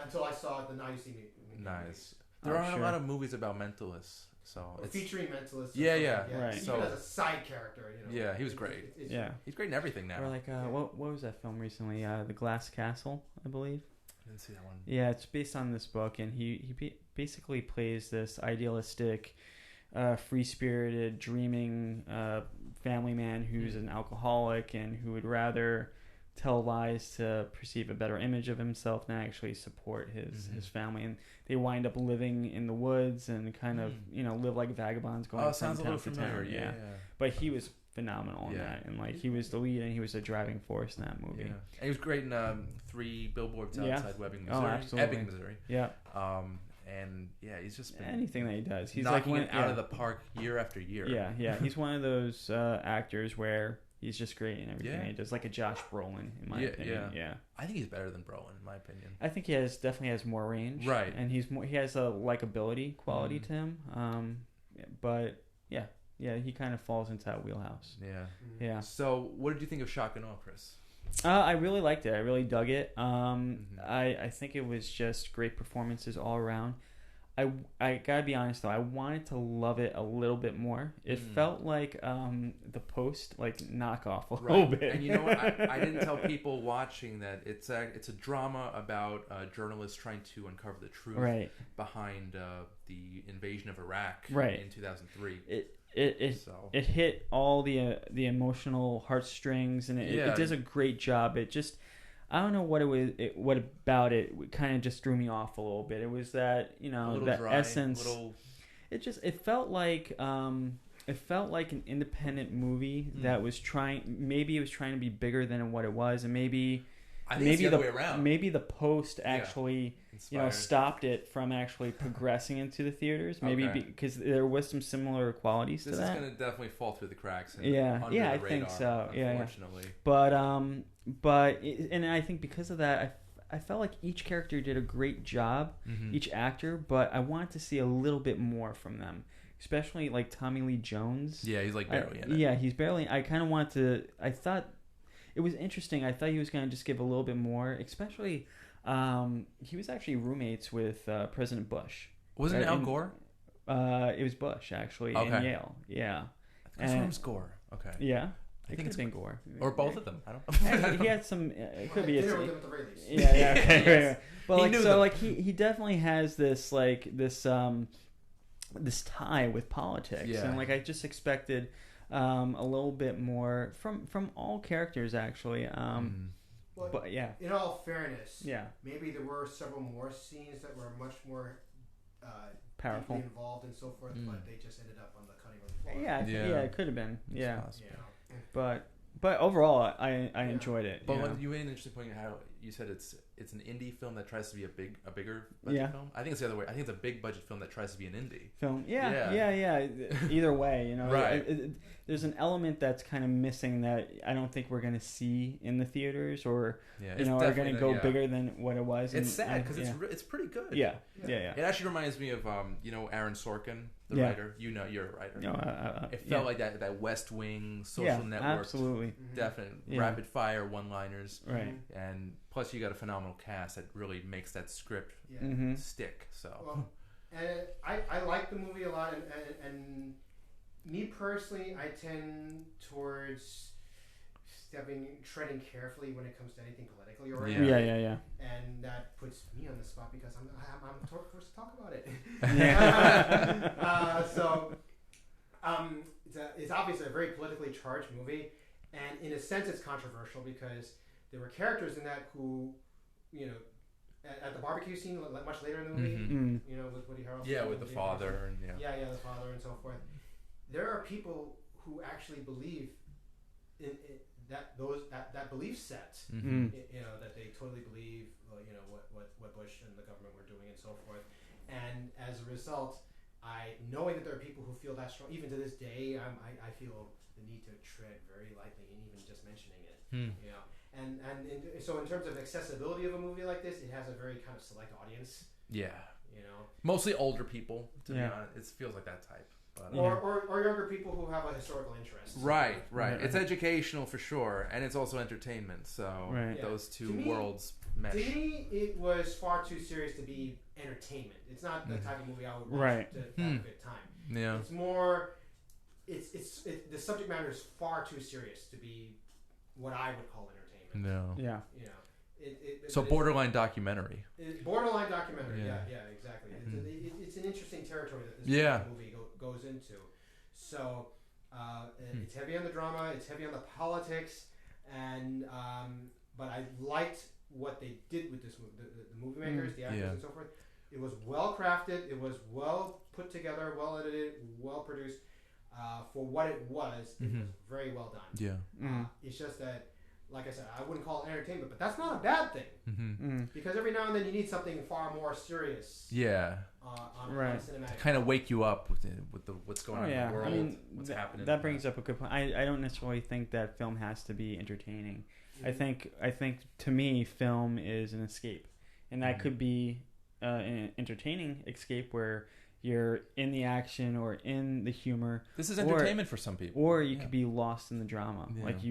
until I saw the Now You See Me. Nice. There I'm aren't sure. a lot of movies about mentalists, so Or it's featuring mentalists. Yeah, and yeah. stuff like that. Right. Even So- as a side character, Yeah, he was great. it's- Yeah. he's great in everything now. Or like, what was that film recently? The Glass Castle, I believe. I didn't see that one. Yeah, it's based on this book, and he basically plays this idealistic, free-spirited, dreaming family man who's an alcoholic and who would rather tell lies to perceive a better image of himself than actually support his family, and they wind up living in the woods and kind of live like vagabonds going from sounds a town little to town. familiar. Yeah. But he was phenomenal in Yeah. that, and like he was the lead and he was the driving force in that movie. Yeah. And he was great in 3 Billboards Yeah. Outside Ebbing, Oh, Missouri. absolutely. Ebbing, Missouri. Yeah, And yeah, he's just been anything that he does, he's knocking like it out of the park year after year. Yeah, he's one of those actors where he's just great in everything Yeah. he does, like a Josh Brolin in my opinion. Yeah. I think he's better than Brolin, in my opinion. I think he definitely has more range, Right. And he has a likability quality to him. But yeah, he kind of falls into that wheelhouse. Yeah. Yeah. So, what did you think of Shock and Awe, Chris? I really liked it. I really dug it. Mm-hmm. I think it was just great performances all around. I gotta be honest though, I wanted to love it a little bit more. It felt like the Post knockoff a little bit. And you know what? I didn't tell people watching that it's a drama about journalists trying to uncover the truth behind the invasion of Iraq in 2003. It hit all the emotional heartstrings, and it does a great job. It just, I don't know what it was. What about it kind of just threw me off a little bit. It was that that dry, essence. It felt like an independent movie that was trying. Maybe it was trying to be bigger than what it was, and maybe it's the other way around. Maybe the Post actually Inspired. stopped it from actually progressing into the theaters. Maybe because there was some similar qualities to that. This is going to definitely fall through the cracks. And Yeah, under yeah, the I think radar, so. Yeah, unfortunately. And I think because of that, I felt like each character did a great job, each actor. But I wanted to see a little bit more from them, especially like Tommy Lee Jones. Yeah, he's barely in it. Yeah, he's barely. I kind of wanted to. I thought it was interesting. I thought he was going to just give a little bit more, especially. He was actually roommates with President Bush. Wasn't it Al Gore? It was Bush actually in Yale. Yeah. I think it's Gore. Okay. Yeah. I think it's been Gore or both of them. I don't know. He had some. It could be. Dinner with him at the very least. Yeah. Okay. Yes. But He knew them. he definitely has this this tie with politics, Yeah. and I just expected a little bit more from all characters actually. Well, But yeah. in all fairness, Yeah. maybe there were several more scenes that were much more Powerful. deeply involved and so forth, but they just ended up on the cutting room floor. Yeah. Yeah. It could have been. Yeah. possible. You know. But overall, I enjoyed it. But yeah. when you made an interesting point how you said it's an indie film that tries to be a bigger budget Yeah. film. I think it's the other way. I think it's a big budget film that tries to be an indie. Film. Yeah. Yeah. Either way, Right. there's an element that's kind of missing that I don't think we're gonna see in the theaters, or Yeah, are going to definitely go yeah. bigger than what it was. It's sad because yeah. it's pretty good. Yeah. It actually reminds me of Aaron Sorkin, the Yeah. writer. You're a writer. No, It felt like that West Wing social yeah, network. absolutely. Definite Yeah. rapid fire one-liners. Right. And plus you got a phenomenal cast that really makes that script Yeah. Mm-hmm. stick. So Well, and I like the movie a lot, and me personally, I tend towards treading carefully when it comes to anything politically oriented. Yeah. And that puts me on the spot because I'm forced to talk about it. Yeah. It's obviously a very politically charged movie, and in a sense, it's controversial because there were characters in that who, at the barbecue scene much later in the movie, Mm. with Woody Harrelson. yeah, with the Woody father and Harrelson. The father and so forth. There are people who actually believe in that belief set. Mm. That they totally believe, what Bush and the government were doing and so forth. And as a result, knowing that there are people who feel that strong, even to this day, I feel the need to tread very lightly in even just mentioning it. So in terms of accessibility of a movie like this, it has a very kind of select audience. Yeah. Mostly older people, to be Yeah. honest. It feels like that type. But, Or younger people who have a historical interest. Right. Right. It's educational for sure, and it's also entertainment. So Right. Yeah. those two To me- worlds mesh. To me, it was far too serious to be entertainment. It's not the type of movie I would watch Right. to have a good time. Yeah. It's more, the subject matter is far too serious to be what I would call entertainment. No. Yeah. So borderline documentary. It's borderline documentary. Yeah. Yeah, exactly. Mhm. It's an interesting territory that this Yeah. movie goes into. So it's heavy on the drama. It's heavy on the politics, and but I liked what they did with this movie. The movie makers, the actors, Yeah. and so forth. It was well crafted. It was well put together, well edited, well produced. For what it was very well done. Yeah. It's just that, like I said, I wouldn't call it entertainment, but that's not a bad thing. Mm-hmm. Because every now and then you need something far more serious Yeah. on Right. cinematic. Kind of wake you up with what's going on in the world, I mean, what's happening. That brings up a good point. I don't necessarily think that film has to be entertaining. I think to me, film is an escape, and that could be an entertaining escape where you're in the action or in the humor. This is entertainment for some people. Or you could be lost in the drama, Yeah. like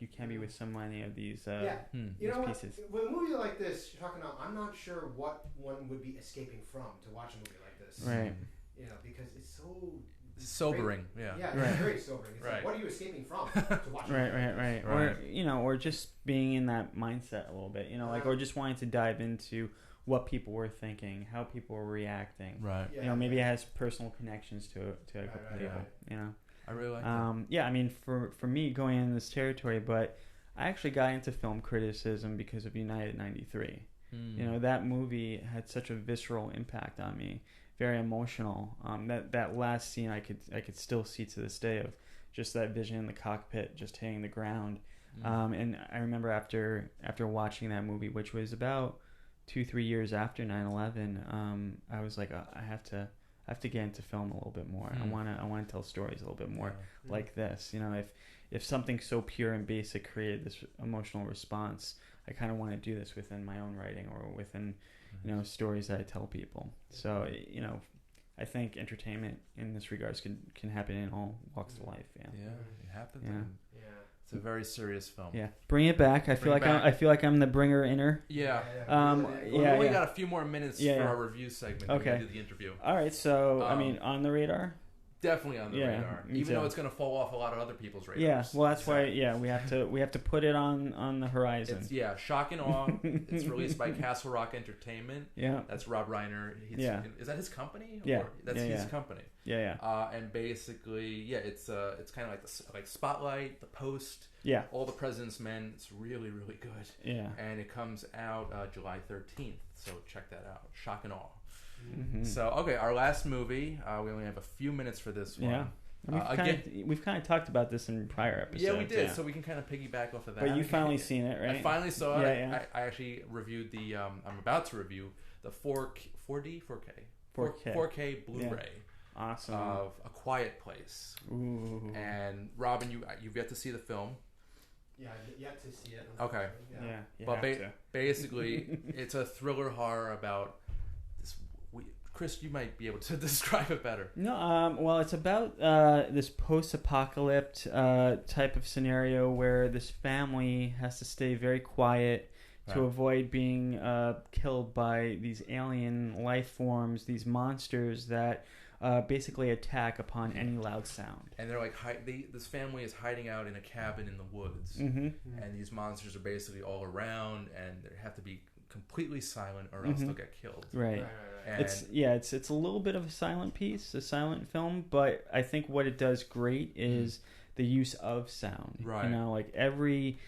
you can be with so many of these. Yeah. You know what? pieces. With a movie like this, you're talking about, I'm not sure what one would be escaping from to watch a movie like this. Right. You know, because it's so Sobering. Yeah. Yeah, Right. it's very sobering. It's Right. like, what are you escaping from to watch? Right. Right. Or just being in that mindset a little bit, or just wanting to dive into what people were thinking, how people were reacting. Right. Yeah. Maybe it has personal connections to a couple right, people. right. I really like that. Yeah, I mean, for me going in this territory, but I actually got into film criticism because of United 93. That movie had such a visceral impact on me, very emotional. That last scene I could still see to this day of just that vision in the cockpit just hitting the ground. And I remember after watching that movie, which was about 2-3 years after 9/11, I was like, I have to get into film a little bit more. I want to tell stories a little bit more like this. If something so pure and basic created this emotional response, I kind of want to do this within my own writing or within stories that I tell people. So I think entertainment in this regards can happen in all walks of life. Yeah. Yeah, it happens. Yeah. It's a very serious film. Yeah, bring it back. I feel like I'm the bringer inner. Yeah. Yeah. We only got a few more minutes for our review segment. Okay. We do the interview. All right, so on the radar. Definitely on the radar, me even too. though it's going to fall off a lot of other people's radars. Yeah, well, that's why. Yeah, we have to put it on the horizon. It's Shock and Awe. It's released by Castle Rock Entertainment. Yeah, that's Rob Reiner. Is that his company? Yeah, or that's his company. Yeah. And basically, it's kind of like Spotlight, The Post. Yeah, All the President's Men. It's really, really good. Yeah, and it comes out July 13th. So check that out. Shock and Awe. Mm-hmm. So okay, our last movie. We only have a few minutes for this one. Yeah. We've kind of talked about this in prior episodes. Yeah, we did. So we can kind of piggyback off of that. But you finally seen it, right? I finally saw it. Yeah. I actually reviewed the. I'm about to review the 4K Blu-ray. Yeah. Awesome. Of A Quiet Place. Ooh. And Robin, you've yet to see the film. Yeah, yet to see it. Okay. Yeah. But basically, it's a thriller horror about this. Chris, you might be able to describe it better. No, well, it's about this post-apocalypse type of scenario where this family has to stay very quiet to avoid being killed by these alien life forms, these monsters that basically attack upon any loud sound. And they're like, this family is hiding out in a cabin in the woods, and these monsters are basically all around, and they have to be completely silent or else they'll get killed. Right. And it's a little bit of a silent piece, a silent film, but I think what it does great is the use of sound. Right. Like every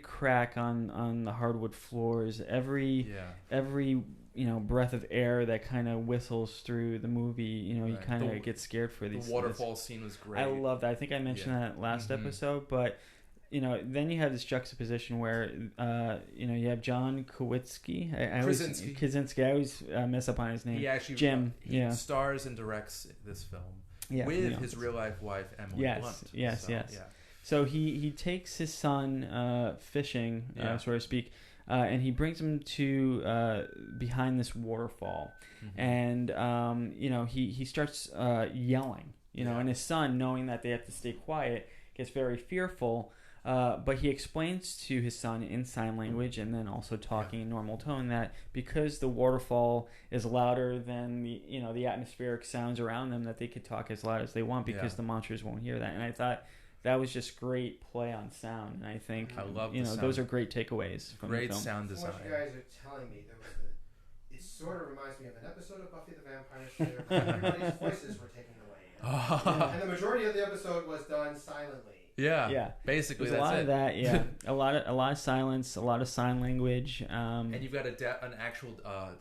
crack on the hardwood floors, every breath of air that kind of whistles through the movie, you kind of get scared for these. The waterfall scene was great. I love that. I think I mentioned that last episode, but then you have this juxtaposition where you have John Krasinski. Krasinski. I always mess up on his name. He actually Jim. He stars and directs this film with his real life wife Emily Blunt. Yes. So he takes his son fishing, so to speak, and he brings him to behind this waterfall, and he starts yelling, and his son, knowing that they have to stay quiet, gets very fearful. But he explains to his son in sign language and then also talking in normal tone that because the waterfall is louder than the atmospheric sounds around them, that they could talk as loud as they want because the monsters won't hear that. And I thought that was just great play on sound. And I think I love those are great takeaways from the film. Great sound design. What you guys are telling me, it sort of reminds me of an episode of Buffy the Vampire Slayer. Everybody's voices were taken away. And the majority of the episode was done silently. Yeah. Yeah. Basically, There's that's a lot it. of that. Yeah, a lot of silence, a lot of sign language. And you've got an actual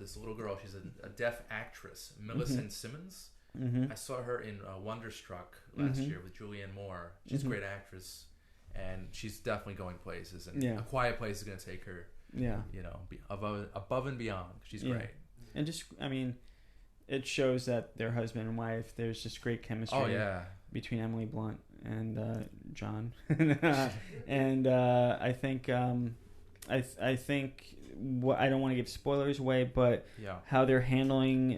this little girl. She's a deaf actress, Millicent Simmons. Mm-hmm. I saw her in Wonderstruck last year with Julianne Moore. She's a great actress, and she's definitely going places. And Yeah. A Quiet Place is going to take her, Yeah. above and beyond. She's Yeah. great. And just, I mean, it shows that they're husband and wife. There's just great chemistry. Oh yeah. Between Emily Blunt and John, and I think I think I don't want to give spoilers away, but Yeah. how they're handling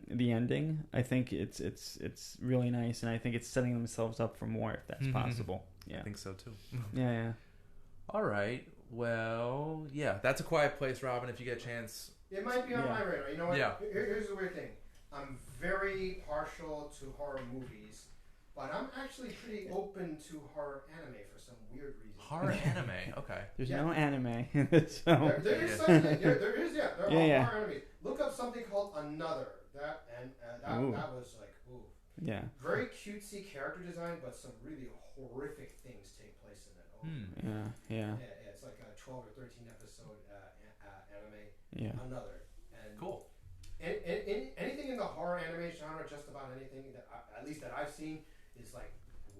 the ending, I think it's really nice, and I think it's setting themselves up for more if that's possible. Yeah, I think so too. yeah. All right. Well, yeah, that's A Quiet Place, Robin. If you get a chance. It might be on Yeah. my radar. You know what? Yeah. Here's the weird thing. I'm very partial to horror movies, but I'm actually pretty open to horror anime for some weird reason. Horror anime. Okay. There's Yeah. no anime in this film. There is Yeah. such a thing. There is, yeah. There are Yeah, yeah. horror animes. Look up something called Another. That Ooh. was like, ooh. Yeah, Very cutesy character design, but some really horrific things take place in it. Oh. yeah. Yeah, it's like a 12 or 13 episode anime. Yeah. Another. And Cool. anything in the horror anime genre, just about anything that at least that I've seen, is like,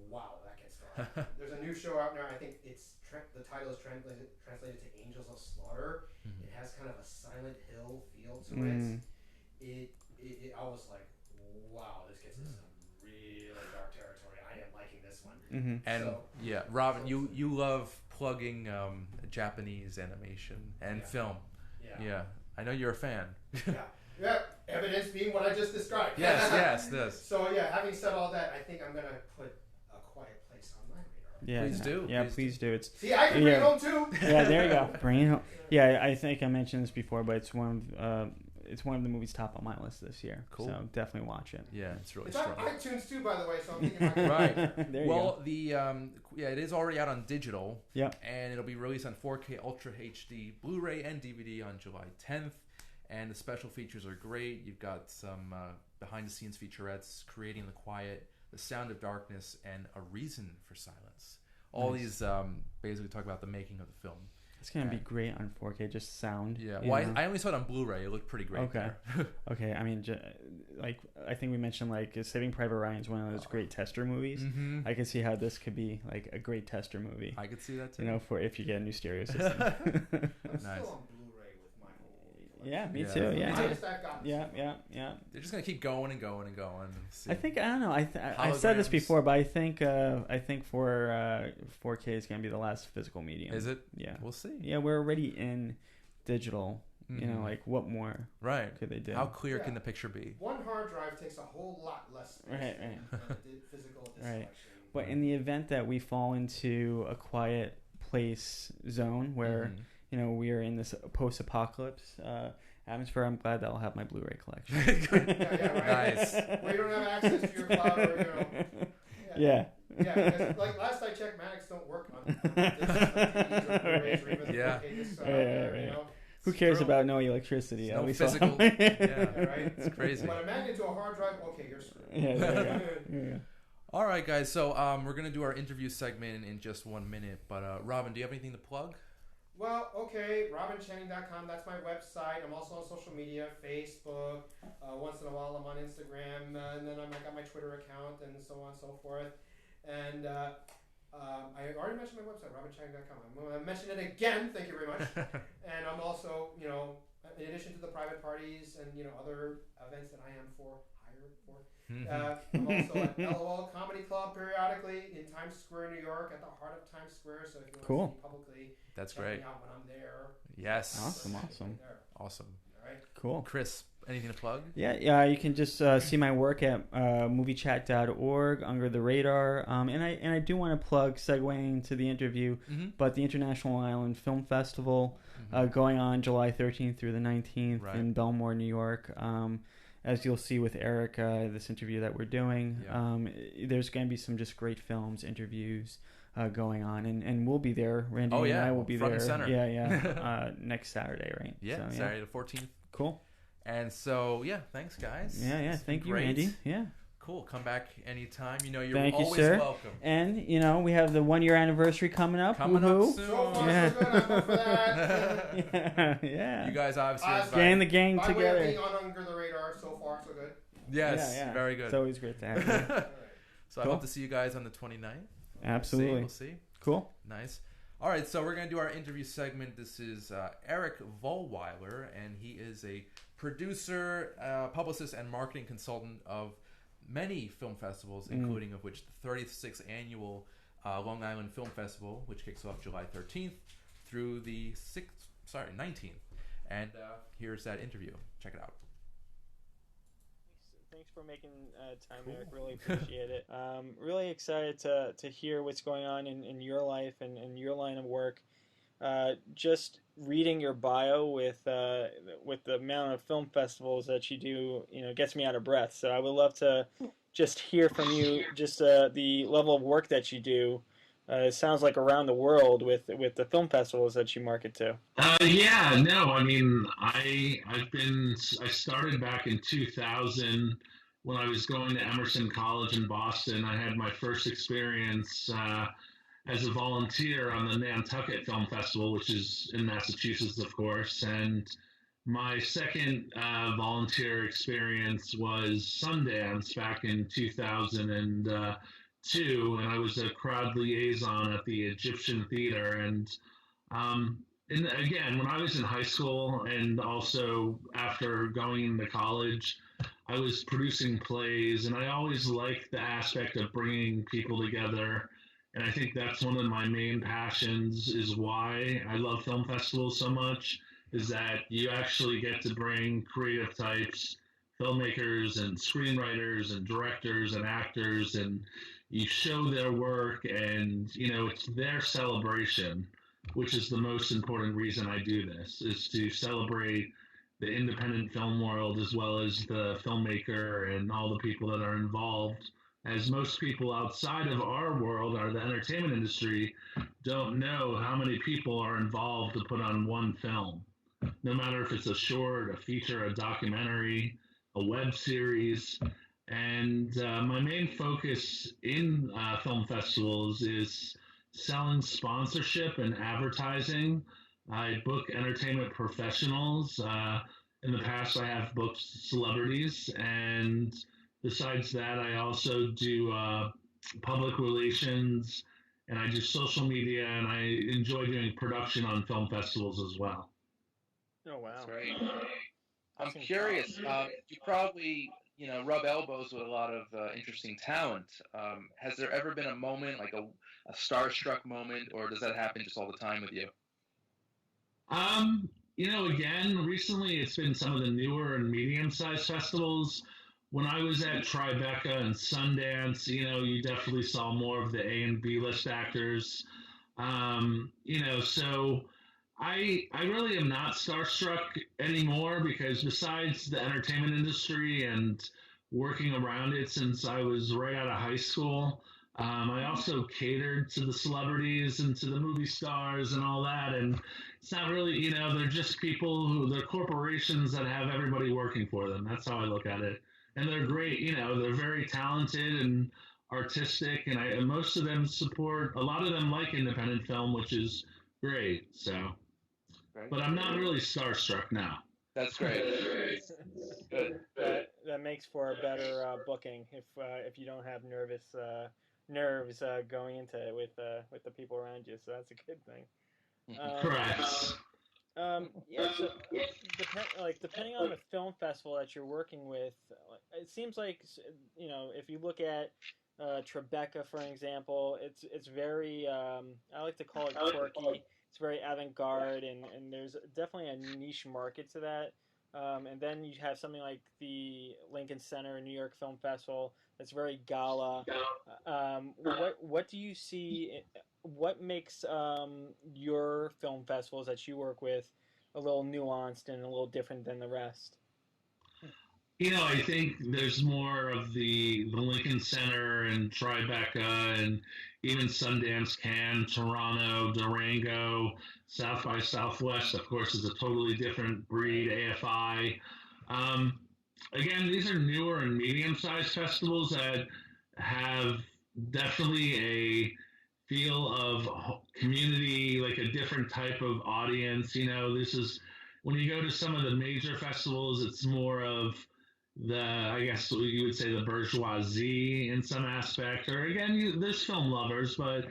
wow, that gets dark. There's a new show out now. I think the title is translated to Angels of Slaughter. It has kind of a Silent Hill feel to Mm. it. I was like, wow, this gets into some really dark territory. I am liking this one. Mm-hmm. And So- yeah, Robin, you love plugging Japanese animation and film. Yeah, I know you're a fan. Yeah. Evidence being what I just described. Yes. So yeah, having said all that, I think I'm gonna put A Quiet Place on my radar. Yeah, Please do. Yeah, Please please do. It's See, I can bring it Yeah. home too. yeah, there you go. Bring it home. Yeah, I think I mentioned this before, but it's one of the movies top on my list this year. Cool. So definitely watch it. Yeah, it's really It's on strong. iTunes too, by the way. So I'm thinking about Right. There you Well, go. it is already out on digital. Yep. And it'll be released on 4K Ultra HD, Blu-ray, and DVD on July 10th. And the special features are great. You've got some behind-the-scenes featurettes, Creating the Quiet, The Sound of Darkness, and A Reason for Silence. All Nice. these basically talk about the making of the film. It's gonna be great on 4K, just sound. Yeah. you Well, know? I only saw it on Blu-ray. It looked pretty great. Okay. There. Okay, I mean, like I think we mentioned, like Saving Private Ryan is one of those great tester movies. Mm-hmm. I can see how this could be like a great tester movie. I could see that too. You know, for if you get a new stereo system. I'm Nice. still on Blu-ray with my whole. Yeah, me Yeah. too. The Yeah, highest I've gotten. yeah. They're just gonna keep going and going and going. And see. I think I don't know. I said this Holograms. before, but I think for 4K is gonna be the last physical medium. Is it? Yeah. We'll see. Yeah, we're already in digital. You know, Mhm. like what more Right. could they do? How clear can Yeah. the picture be? One hard drive takes a whole lot less space Right, than the physical disc Right. collection. But in the event that we fall into a quiet place zone where Mhm. you know we are in this post-apocalypse atmosphere, I'm glad that I'll have my Blu-ray collection. Yeah, right. Nice. Where you don't have access to your cloud or, you know. Yeah. Yeah, because like last I checked, Maddox don't work on discs like DVDs or Blu-rays or even Yeah. 4K discs out Right, there, right. you know. Who cares True. about no electricity? No At least I'll- physical- Yeah, right? It's crazy. But a magnet to a hard drive, okay, you're screwed. Yeah, there you go. Yeah. All right, guys. So we're gonna do our interview segment in just 1 minute. But Robin, do you have anything to plug? Well, okay, robinchanning.com, that's my website. I'm also on social media, Facebook. Once in a while I'm on Instagram, and then I got my Twitter account and so on and so forth. And I already mentioned my website, robinchanning.com. I'm going to mention it again, thank you very much. And I'm also, you know, in addition to the private parties and, you know, other events that I am hired for, I'm also at LOL Comedy Club periodically in Times Square, New York, at the heart of Times Square. So if you want Cool. to see me publicly, That's check great. me out when I'm there. Yes. Awesome. There. Awesome. All right. Cool. Chris, anything to plug? Yeah. You can just see my work at moviechat.org, Under the Radar, and I do want to plug, segueing to the interview, Mm-hmm. but the International Island Film Festival going on July 13th through the 19th Right. in Belmore, New York. As you'll see with Eric, this interview that we're doing, Yeah. there's going to be some just great films, interviews going on, and we'll be there. Randy Oh, and yeah. I will be Front there. and center. Yeah. Next Saturday, right? Yeah, So, Saturday the 14th. Cool. And so, yeah, thanks, guys. Yeah. It's been Thank you, great. Randy. Yeah. Cool. Come back anytime. You know, you're Thank you, always sir. welcome. And you know, we have the 1 year anniversary coming up. Coming Woohoo. up soon. So far, Yeah. so good. I'm up for that. yeah. You guys obviously are invited. Getting the gang By way of together. being on Under the Radar, so far, so good. Yes, Yeah, yeah. very good. It's always great to have you. All right. So I Cool. hope to see you guys on the 29th. Absolutely. We'll see. Cool. Nice. All right, so we're going to do our interview segment. This is Eric Vollweiler, and he is a producer, publicist, and marketing consultant of many film festivals, including of which the 36th annual Long Island Film Festival, which kicks off July 13th through the 19th. And here's that interview. Check it out. Thanks for making time, Eric. Really appreciate it. Really excited to hear what's going on in your life and your line of work. Just reading your bio with the amount of film festivals that you do, gets me out of breath. So I would love to just hear from you, just the level of work that you do. It sounds like around the world with the film festivals that you market to. Yeah, no, I mean, I started back in 2000 when I was going to Emerson College in Boston. I had my first experience as a volunteer on the Nantucket Film Festival, which is in Massachusetts, of course. And my second volunteer experience was Sundance back in 2002, and I was a crowd liaison at the Egyptian Theater. And again, when I was in high school and also after going into college, I was producing plays, and I always liked the aspect of bringing people together. And I think that's one of my main passions, is why I love film festivals so much, is that you actually get to bring creative types, filmmakers and screenwriters and directors and actors, and you show their work, and, it's their celebration, which is the most important reason I do this, is to celebrate the independent film world as well as the filmmaker and all the people that are involved. As most people outside of our world, or the entertainment industry, don't know how many people are involved to put on one film. No matter if it's a short, a feature, a documentary, a web series. And my main focus in film festivals is selling sponsorship and advertising. I book entertainment professionals. In the past, I have booked celebrities, and besides that, I also do public relations, and I do social media, and I enjoy doing production on film festivals as well. Oh, wow. That's great. I'm curious. You probably, rub elbows with a lot of interesting talent. Has there ever been a moment, like a starstruck moment, or does that happen just all the time with you? Again, recently it's been some of the newer and medium-sized festivals. When I was at Tribeca and Sundance, you definitely saw more of the A and B list actors. So I really am not starstruck anymore, because besides the entertainment industry and working around it since I was right out of high school, I also catered to the celebrities and to the movie stars and all that. And it's not really, they're just people they're corporations that have everybody working for them. That's how I look at it. And they're great, they're very talented and artistic. And most of them a lot of them like independent film, which is great. So, Right. But I'm not really starstruck now. That's great. Good. That makes for a better booking if you don't have nerves going into it with the people around you. So that's a good thing. Correct. Yeah. So, depending on the film festival that you're working with, it seems like if you look at Tribeca, for example, it's very I like to call it quirky. It's very avant-garde, and there's definitely a niche market to that. And then you have something like the Lincoln Center New York Film Festival that's very gala. What do you see? What makes your film festivals that you work with a little nuanced and a little different than the rest? I think there's more of the Lincoln Center and Tribeca and even Sundance, Cannes, Toronto, Durango, South by Southwest, of course, is a totally different breed, AFI. again, these are newer and medium-sized festivals that have definitely a feel of community, like a different type of audience. This is when you go to some of the major festivals, it's more of I guess you would say the bourgeoisie in some aspect. Or again, there's film lovers, but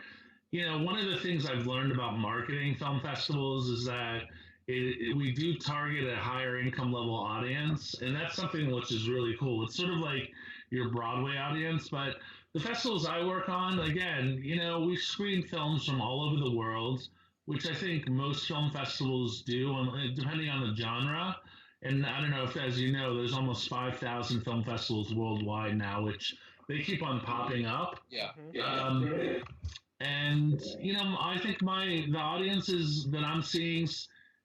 one of the things I've learned about marketing film festivals is that we do target a higher income level audience, and that's something which is really cool. It's sort of like your Broadway audience, but the festivals I work on, again, we screen films from all over the world, which I think most film festivals do, depending on the genre. And I don't know if, as you know, there's almost 5,000 film festivals worldwide now, which they keep on popping up. Yeah. And I think the audiences that I'm seeing,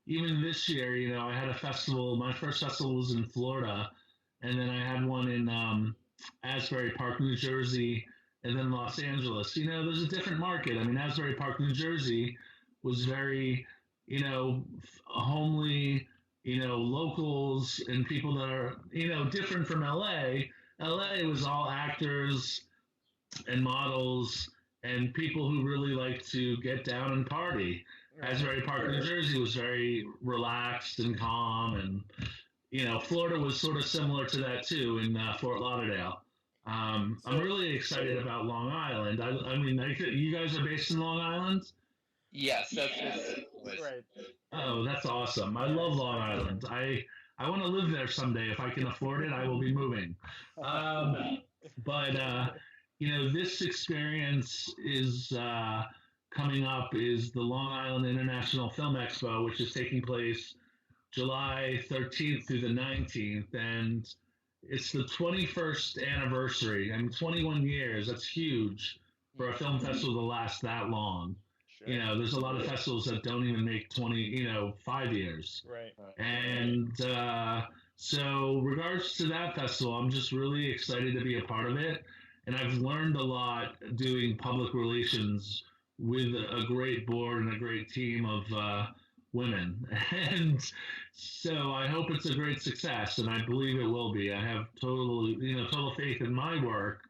even this year, I had a festival. My first festival was in Florida, and then I had one in Asbury Park, New Jersey, and then Los Angeles. There's a different market. I mean, Asbury Park, New Jersey, was very, homely. Locals and people that are, different from LA. LA was all actors and models and people who really like to get down and party. Asbury Park, New Jersey was very relaxed and calm, and Florida was sort of similar to that too in Fort Lauderdale. I'm really excited about Long Island. I mean, you guys are based in Long Island? Yes, that's Right. Oh, that's awesome. I love Long Island. I want to live there someday. If I can afford it, I will be moving. But this experience is coming up is the Long Island International Film Expo, which is taking place July 13th through the 19th. And it's the 21st anniversary. I mean, 21 years. That's huge for a film festival to last that long. Sure. There's a lot of festivals that don't even make 5 years. Right. And so, regards to that festival, I'm just really excited to be a part of it. And I've learned a lot doing public relations with a great board and a great team of women. And so I hope it's a great success, and I believe it will be. I have total faith in my work.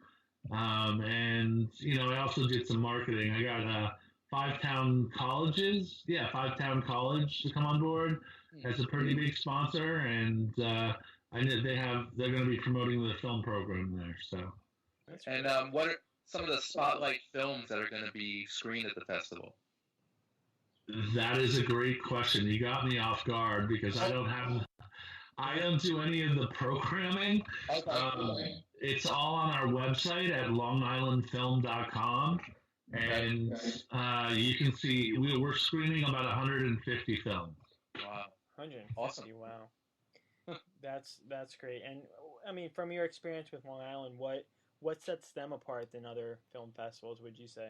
And I also did some marketing. I got 5 College to come on board as a pretty big sponsor, and I know they're going to be promoting the film program there. So, and what are some of the spotlight films that are going to be screened at the festival? That is a great question. You got me off guard because I don't do any of the programming. Okay. It's all on our website at longislandfilm.com. And you can see we're screening about 150 films. Wow. 150. Awesome. Wow. That's great. And I mean, from your experience with Long Island, what sets them apart than other film festivals, would you say?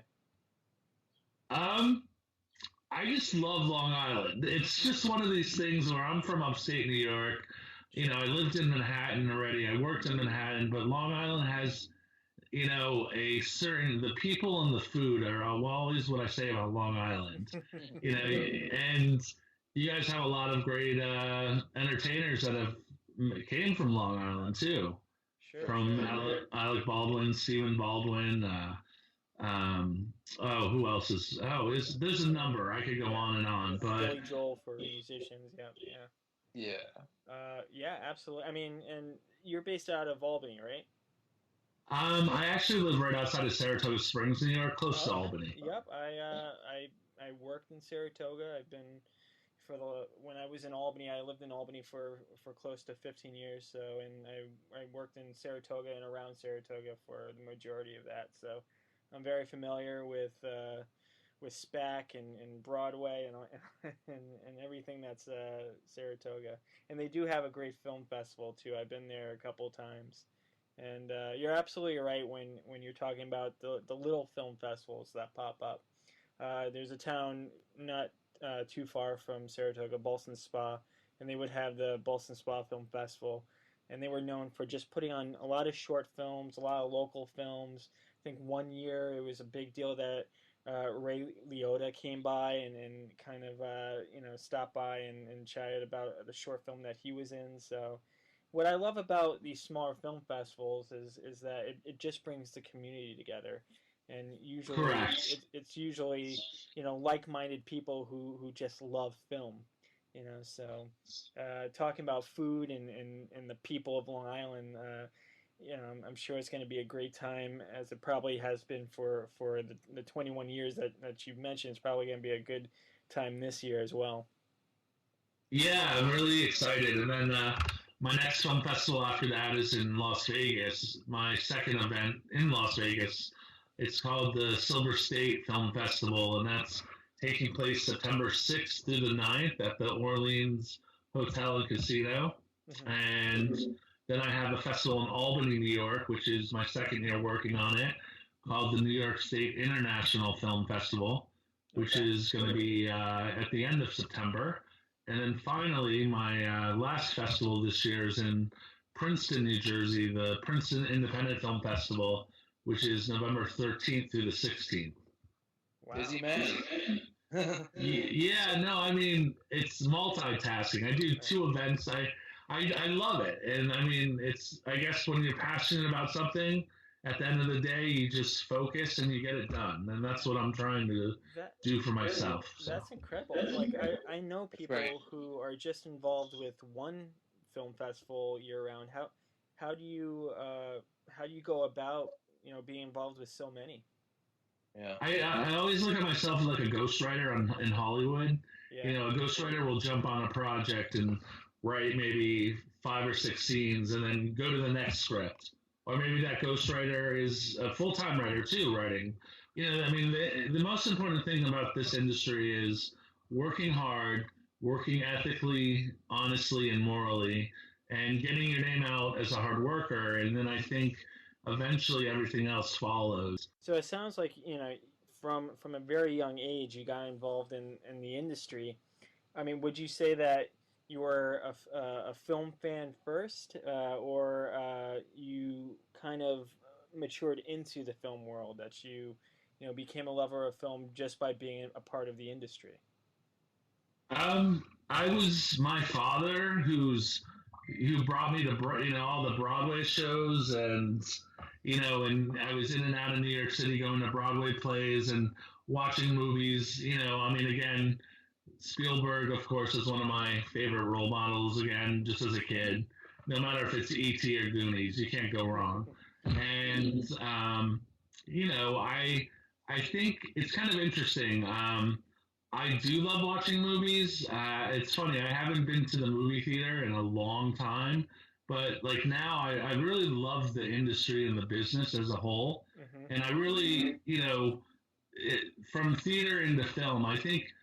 I just love Long Island. It's just one of these things where I'm from upstate New York. I lived in Manhattan already. I worked in Manhattan, but Long Island has the people and the food are always what I say about Long Island. And you guys have a lot of great entertainers that have came from Long Island too. Sure. From Alec Baldwin, Stephen Baldwin. Who else is? There's a number. I could go on and on, but Billy Joel for musicians. Yeah. Yeah, absolutely. I mean, and you're based out of Albany, right? I actually live right outside of Saratoga Springs, New York, close to Albany. Yep, I worked in Saratoga. I've been when I was in Albany, I lived in Albany for close to 15 years. So, and I worked in Saratoga and around Saratoga for the majority of that. So, I'm very familiar with SPAC and Broadway and everything that's Saratoga. And they do have a great film festival too. I've been there a couple of times. And you're absolutely right when you're talking about the little film festivals that pop up. There's a town not too far from Saratoga, Ballston Spa, and they would have the Ballston Spa Film Festival. And they were known for just putting on a lot of short films, a lot of local films. I think one year it was a big deal that Ray Liotta came by and kind of stopped by and chatted about the short film that he was in. So what I love about these smaller film festivals is that it just brings the community together, and usually Correct. it's usually like-minded people who just love film, So talking about food and the people of Long Island, I'm sure it's going to be a great time, as it probably has been for the 21 years that you've mentioned. It's probably going to be a good time this year as well. Yeah, I'm really excited. And then my next film festival after that is in Las Vegas. My second event in Las Vegas. It's called the Silver State Film Festival, and that's taking place September 6th through the 9th at the Orleans Hotel and Casino. Mhm. And then I have a festival in Albany, New York, which is my second year working on it, called the New York State International Film Festival, which Okay. is going to be at the end of September. And then finally, my last festival this year is in Princeton, New Jersey, the Princeton Independent Film Festival, which is November 13th through the 16th. Wow. Busy man. Yeah, no, I mean, it's multitasking. I do two events. I love it. And I mean, I guess when you're passionate about something, at the end of the day, you just focus and you get it done. And that's what I'm trying to That do for myself. So. that's incredible. Like I know people right. who are just involved with one film festival year round. How do you go about being involved with so many? Yeah. I always look at myself like a ghostwriter in Hollywood. Yeah. A ghostwriter will jump on a project and write maybe 5 or 6 scenes and then go to the next script. Or maybe that ghostwriter is a full-time writer too, writing. I mean, the most important thing about this industry is working hard, working ethically, honestly, and morally, and getting your name out as a hard worker. And then I think eventually everything else follows. So it sounds like from a very young age you got involved in the industry. I mean, would you say that you were a film fan first, or you kind of matured into the film world, that you became a lover of film just by being a part of the industry? I was my father who brought me to all the Broadway shows, and and I was in and out of New York City going to Broadway plays and watching movies. I mean, again, Spielberg, of course, is one of my favorite role models. Again, just as a kid, no matter if it's E.T. or Goonies, you can't go wrong. And I think it's kind of interesting. I do love watching movies. It's funny, I haven't been to the movie theater in a long time, but like now I really love the industry and the business as a whole. Mm-hmm. And I really, from theater into film, I think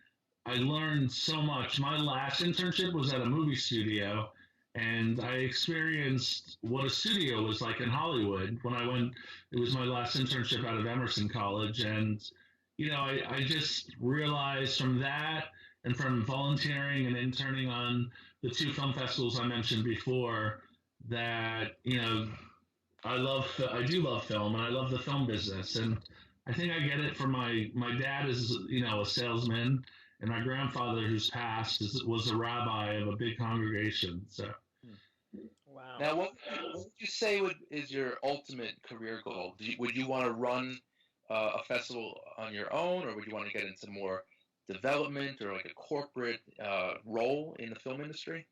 I learned so much. My last internship was at a movie studio, and I experienced what a studio was like in Hollywood when I went. It was my last internship out of Emerson College, and I just realized from that and from volunteering and interning on the 2 film festivals I mentioned before that I do love film, and I love the film business, and I think I get it from my dad is a salesman, and my grandfather, who's passed, was a rabbi of a big congregation. So. Wow. Now, what would you say is your ultimate career goal? Would you want to run a festival on your own, or would you want to get into more development or like a corporate role in the film industry?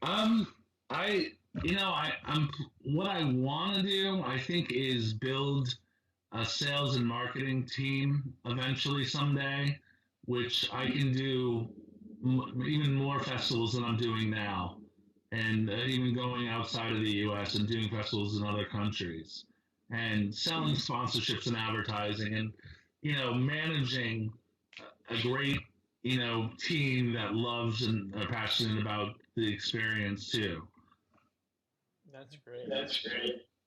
I'm what I want to do, I think, is build a sales and marketing team eventually someday, which I can do even more festivals than I'm doing now, and even going outside of the U.S. and doing festivals in other countries, and selling sponsorships and advertising, and managing a great team that loves and are passionate about the experience too. That's great.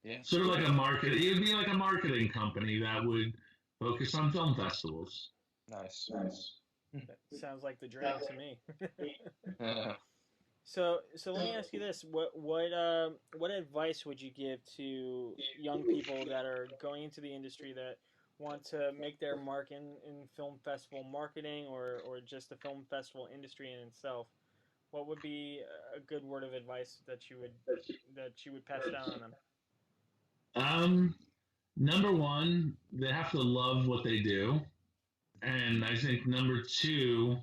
Yeah. Sort of like it would be like a marketing company that would focus on film festivals. Nice. That sounds like the dream to me. So let me ask you this: what advice would you give to young people that are going into the industry that want to make their mark in film festival marketing, or just the film festival industry in itself? what would be a good word of advice that you would pass down on them? Number one, they have to love what they do, and I think number two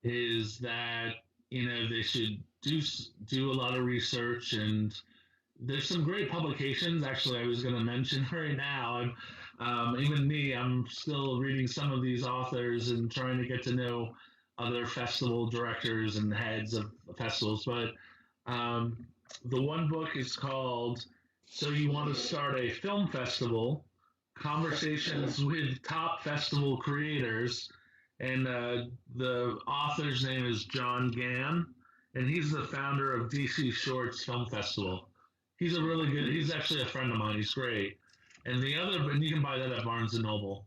is that they should do a lot of research, and there's some great publications. Actually, I was going to mention right now. Even me, I'm still reading some of these authors and trying to get to know other festival directors and heads of festivals. But the one book is called "So You Want to Start a Film Festival: Conversations with Top Festival Creators." And the author's name is John Gann, and he's the founder of DC Shorts Film Festival. He's he's actually a friend of mine. He's great. And you can buy that at Barnes and Noble.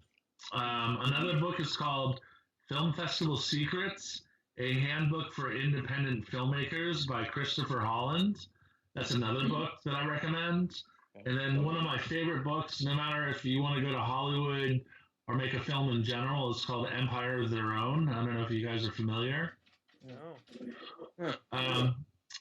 Another book is called Film Festival Secrets, a Handbook for Independent Filmmakers by Christopher Holland. That's another book that I recommend. And then one of my favorite books, no matter if you want to go to Hollywood or make a film in general, is called Empire of Their Own. I don't know if you guys are familiar. No.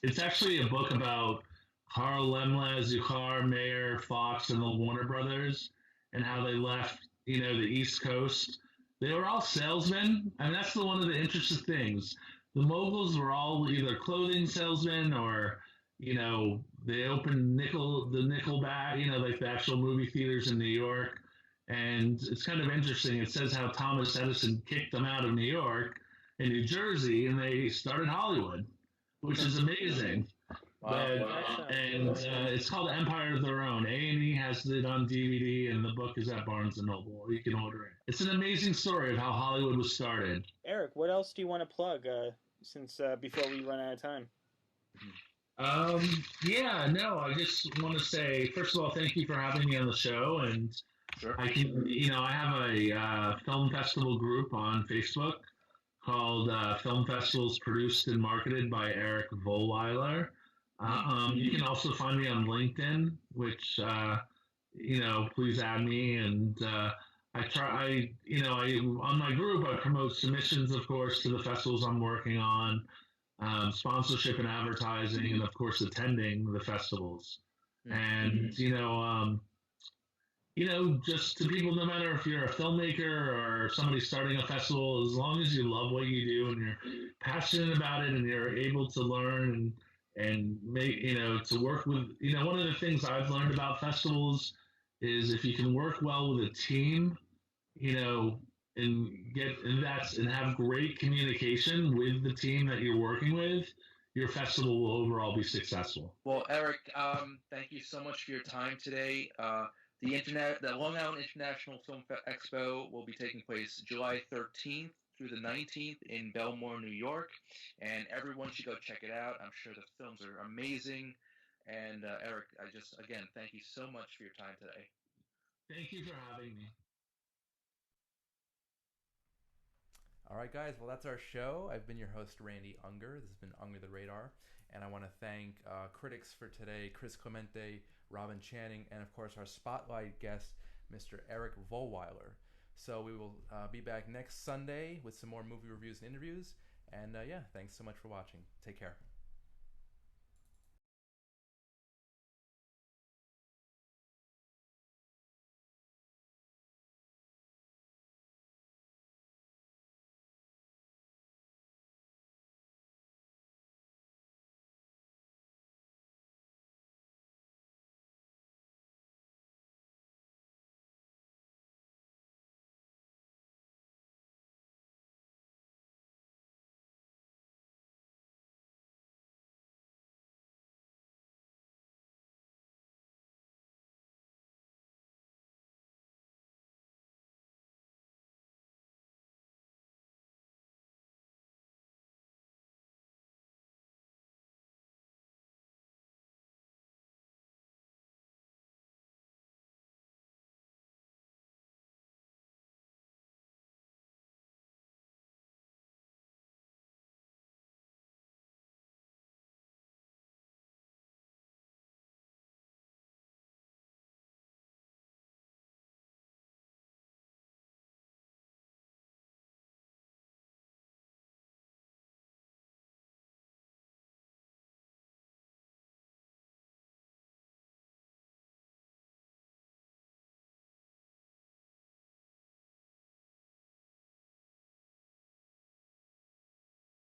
It's actually a book about Carl Laemmle, Zucker, Mayer, Fox, and the Warner Brothers, and how they left, the East Coast. They were all salesmen. I mean, that's one of the interesting things. The moguls were all either clothing salesmen or, they opened the Nickelback, like the actual movie theaters in New York. And it's kind of interesting. It says how Thomas Edison kicked them out of New York and New Jersey, and they started Hollywood, which is amazing. It's called Empire of Their Own. A&E has it on DVD, and the book is at Barnes & Noble. You can order it. It's an amazing story of how Hollywood was started. Eric, what else do you want to plug since before we run out of time? I just want to say, first of all, thank you for having me on the show, and Sure. I have a film festival group on Facebook called Film Festivals Produced and Marketed by Eric Vollweiler. You can also find me on LinkedIn, which, please add me. And on my group, I promote submissions, of course, to the festivals I'm working on, sponsorship and advertising, and, of course, attending the festivals. And, just to people, no matter if you're a filmmaker or somebody starting a festival, as long as you love what you do and you're passionate about it and you're able to learn and make, to work with, one of the things I've learned about festivals is if you can work well with a team, and have great communication with the team that you're working with, your festival will overall be successful. Well, Eric, thank you so much for your time today. The Long Island International Film Expo will be taking place July 13th through the 19th in Belmore, New York, and everyone should go check it out. I'm sure the films are amazing. And Eric, again, thank you so much for your time today. Thank you for having me. All right, guys. Well, that's our show. I've been your host, Randy Unger. This has been Unger the Radar. And I want to thank critics for today, Chris Clemente, Robin Channing, and, of course, our spotlight guest, Mr. Eric Vollweiler. So we will be back next Sunday with some more movie reviews and interviews. And, thanks so much for watching. Take care.